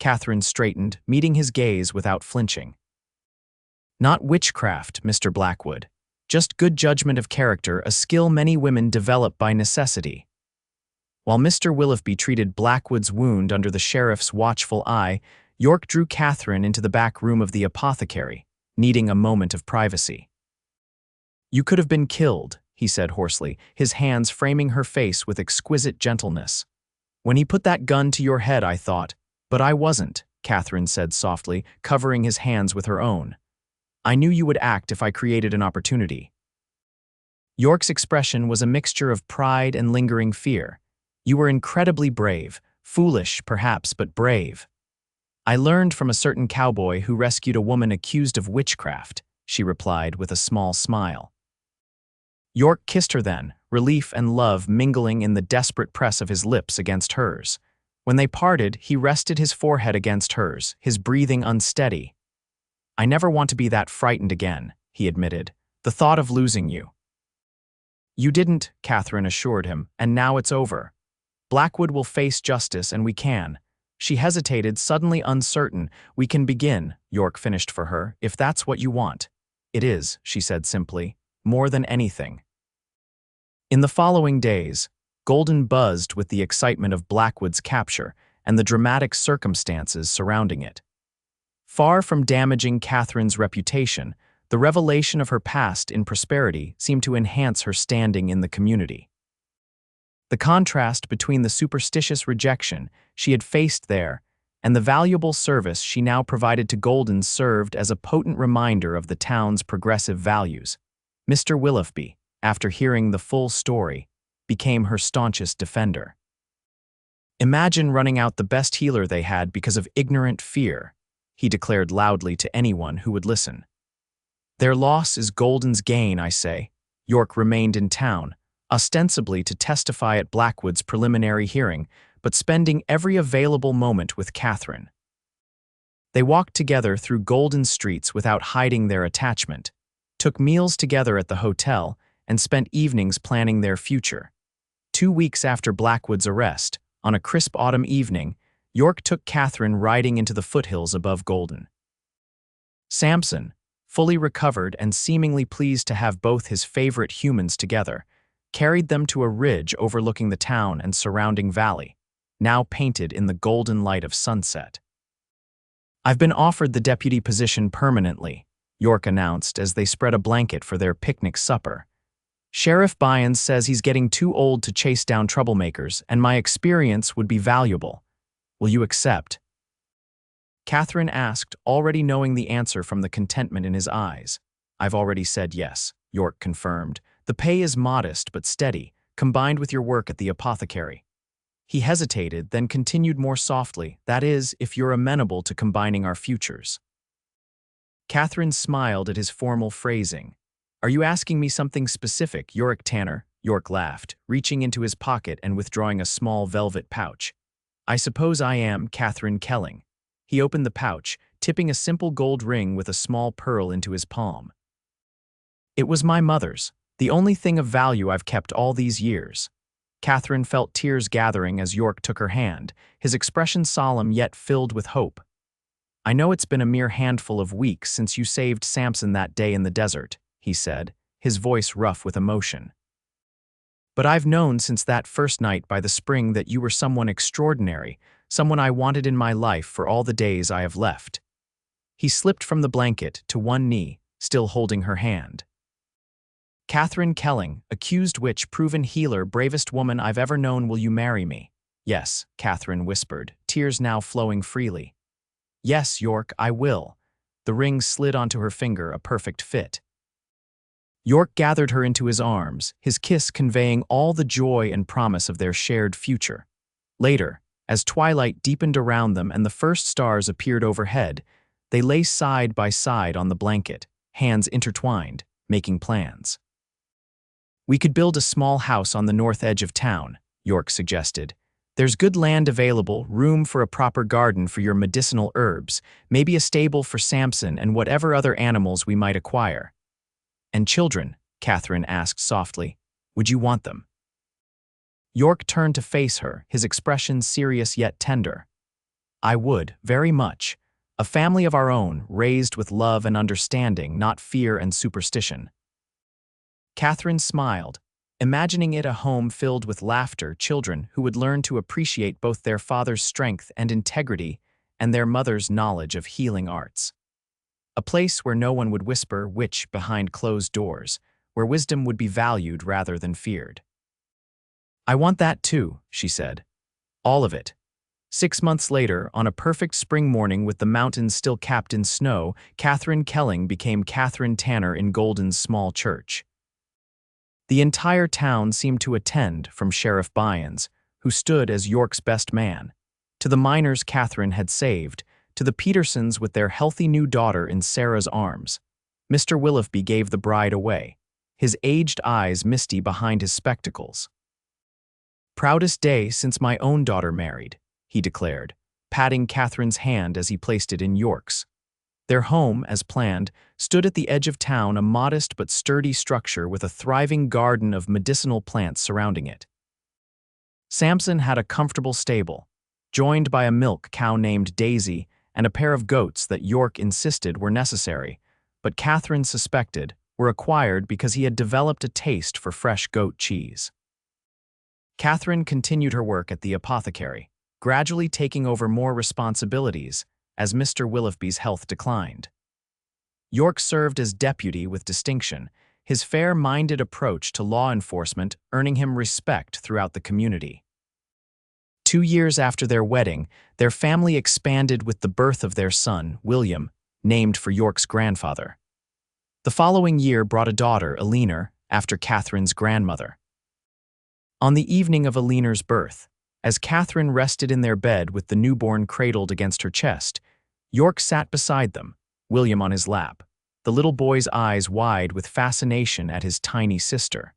Katherine straightened, meeting his gaze without flinching. Not witchcraft, Mr. Blackwood. Just good judgment of character, a skill many women develop by necessity. While Mr. Willoughby treated Blackwood's wound under the sheriff's watchful eye, York drew Katherine into the back room of the apothecary, needing a moment of privacy. "You could have been killed," he said hoarsely, his hands framing her face with exquisite gentleness. "When he put that gun to your head, I thought, but I wasn't," Katherine said softly, covering his hands with her own. "I knew you would act if I created an opportunity." York's expression was a mixture of pride and lingering fear. "You were incredibly brave, foolish, perhaps, but brave." "I learned from a certain cowboy who rescued a woman accused of witchcraft," she replied with a small smile. York kissed her then, relief and love mingling in the desperate press of his lips against hers. When they parted, he rested his forehead against hers, his breathing unsteady. "I never want to be that frightened again," he admitted. "The thought of losing you." "You didn't," Katherine assured him, "and now it's over. Blackwood will face justice, and we can." She hesitated, suddenly uncertain. "We can begin," York finished for her, "if that's what you want." "It is," she said simply, "more than anything." In the following days, Golden buzzed with the excitement of Blackwood's capture and the dramatic circumstances surrounding it. Far from damaging Katherine's reputation, the revelation of her past in prosperity seemed to enhance her standing in the community. The contrast between the superstitious rejection she had faced there and the valuable service she now provided to Golden served as a potent reminder of the town's progressive values. Mr. Willoughby, after hearing the full story, became her staunchest defender. "Imagine running out the best healer they had because of ignorant fear," he declared loudly to anyone who would listen. "Their loss is Golden's gain, I say." York remained in town, ostensibly to testify at Blackwood's preliminary hearing, but spending every available moment with Katherine. They walked together through Golden streets without hiding their attachment, took meals together at the hotel, and spent evenings planning their future. 2 weeks after Blackwood's arrest, on a crisp autumn evening, York took Katherine riding into the foothills above Golden. Samson, fully recovered and seemingly pleased to have both his favorite humans together, carried them to a ridge overlooking the town and surrounding valley, now painted in the golden light of sunset. "I've been offered the deputy position permanently," York announced as they spread a blanket for their picnic supper. "Sheriff Bynes says he's getting too old to chase down troublemakers, and my experience would be valuable. Will you accept?" Katherine asked, already knowing the answer from the contentment in his eyes. "I've already said yes," York confirmed. "The pay is modest but steady, combined with your work at the apothecary." He hesitated, then continued more softly, "That is, if you're amenable to combining our futures." Katherine smiled at his formal phrasing. "Are you asking me something specific, Yorick Tanner?" York laughed, reaching into his pocket and withdrawing a small velvet pouch. "I suppose I am, Katherine Kelling." He opened the pouch, tipping a simple gold ring with a small pearl into his palm. "It was my mother's, the only thing of value I've kept all these years." Katherine felt tears gathering as York took her hand, his expression solemn yet filled with hope. "I know it's been a mere handful of weeks since you saved Samson that day in the desert," he said, his voice rough with emotion. "But I've known since that first night by the spring that you were someone extraordinary, someone I wanted in my life for all the days I have left." He slipped from the blanket to one knee, still holding her hand. "Katherine Kelling, accused witch, proven healer, bravest woman I've ever known, will you marry me?" "Yes," Katherine whispered, tears now flowing freely. "Yes, York, I will." The ring slid onto her finger, a perfect fit. York gathered her into his arms, his kiss conveying all the joy and promise of their shared future. Later, as twilight deepened around them and the first stars appeared overhead, they lay side by side on the blanket, hands intertwined, making plans. "We could build a small house on the north edge of town," York suggested. "There's good land available, room for a proper garden for your medicinal herbs, maybe a stable for Samson and whatever other animals we might acquire." "And children?" Katherine asked softly. "Would you want them?" York turned to face her, his expression serious yet tender. I would, very much. A family of our own, raised with love and understanding, not fear and superstition. Katherine smiled, imagining it a home filled with laughter, children who would learn to appreciate both their father's strength and integrity and their mother's knowledge of healing arts. A place where no one would whisper witch behind closed doors, where wisdom would be valued rather than feared. I want that too, she said. All of it. 6 months later, on a perfect spring morning with the mountains still capped in snow, Katherine Kelling became Katherine Tanner in Golden's small church. The entire town seemed to attend, from Sheriff Byans, who stood as York's best man, to the miners Katherine had saved, to the Petersons with their healthy new daughter in Sarah's arms. Mr. Willoughby gave the bride away, his aged eyes misty behind his spectacles. "Proudest day since my own daughter married," he declared, patting Katherine's hand as he placed it in York's. Their home, as planned, stood at the edge of town, a modest but sturdy structure with a thriving garden of medicinal plants surrounding it. Samson had a comfortable stable, joined by a milk cow named Daisy and a pair of goats that York insisted were necessary, but Katherine suspected were acquired because he had developed a taste for fresh goat cheese. Katherine continued her work at the apothecary, gradually taking over more responsibilities as Mr. Willoughby's health declined. York served as deputy with distinction, his fair-minded approach to law enforcement earning him respect throughout the community. 2 years after their wedding, their family expanded with the birth of their son, William, named for York's grandfather. The following year brought a daughter, Eleanor, after Katherine's grandmother. On the evening of Eleanor's birth, as Katherine rested in their bed with the newborn cradled against her chest, York sat beside them, William on his lap, the little boy's eyes wide with fascination at his tiny sister.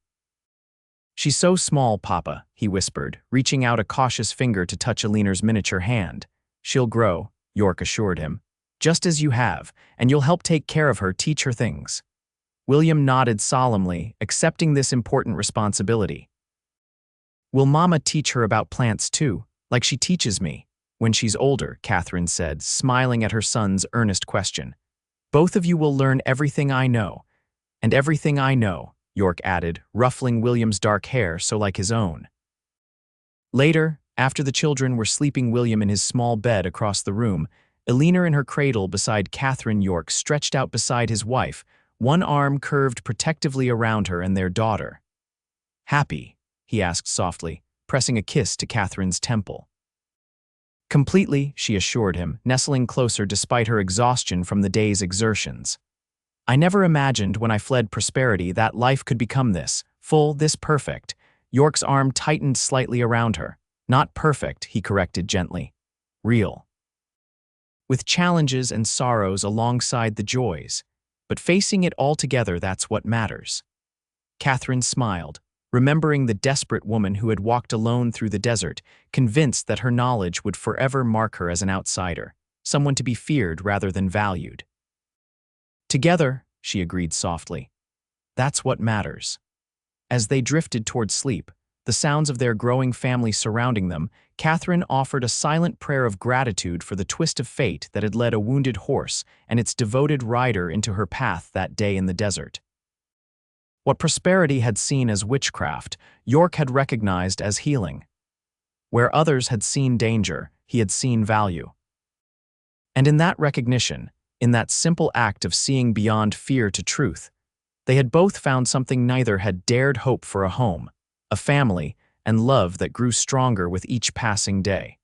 "She's so small, Papa," he whispered, reaching out a cautious finger to touch Eleanor's miniature hand. "She'll grow," York assured him, "just as you have, and you'll help take care of her, teach her things." William nodded solemnly, accepting this important responsibility. "Will Mama teach her about plants too, like she teaches me, when she's older?" Katherine said, smiling at her son's earnest question. "Both of you will learn everything I know, and everything I know," York added, ruffling William's dark hair so like his own. Later, after the children were sleeping William in his small bed across the room, Eleanor in her cradle beside Katherine, York stretched out beside his wife, one arm curved protectively around her and their daughter. "Happy?" he asked softly, pressing a kiss to Katherine's temple. "Completely," she assured him, nestling closer despite her exhaustion from the day's exertions. "I never imagined when I fled prosperity that life could become this, full, this perfect." York's arm tightened slightly around her. "Not perfect," he corrected gently. "Real. With challenges and sorrows alongside the joys. But facing it all together, that's what matters." Katherine smiled, remembering the desperate woman who had walked alone through the desert, convinced that her knowledge would forever mark her as an outsider, someone to be feared rather than valued. "Together," she agreed softly. "That's what matters." As they drifted toward sleep, the sounds of their growing family surrounding them, Katherine offered a silent prayer of gratitude for the twist of fate that had led a wounded horse and its devoted rider into her path that day in the desert. What prosperity had seen as witchcraft, York had recognized as healing. Where others had seen danger, he had seen value. And in that recognition, in that simple act of seeing beyond fear to truth, they had both found something neither had dared hope for: a home, a family, and love that grew stronger with each passing day.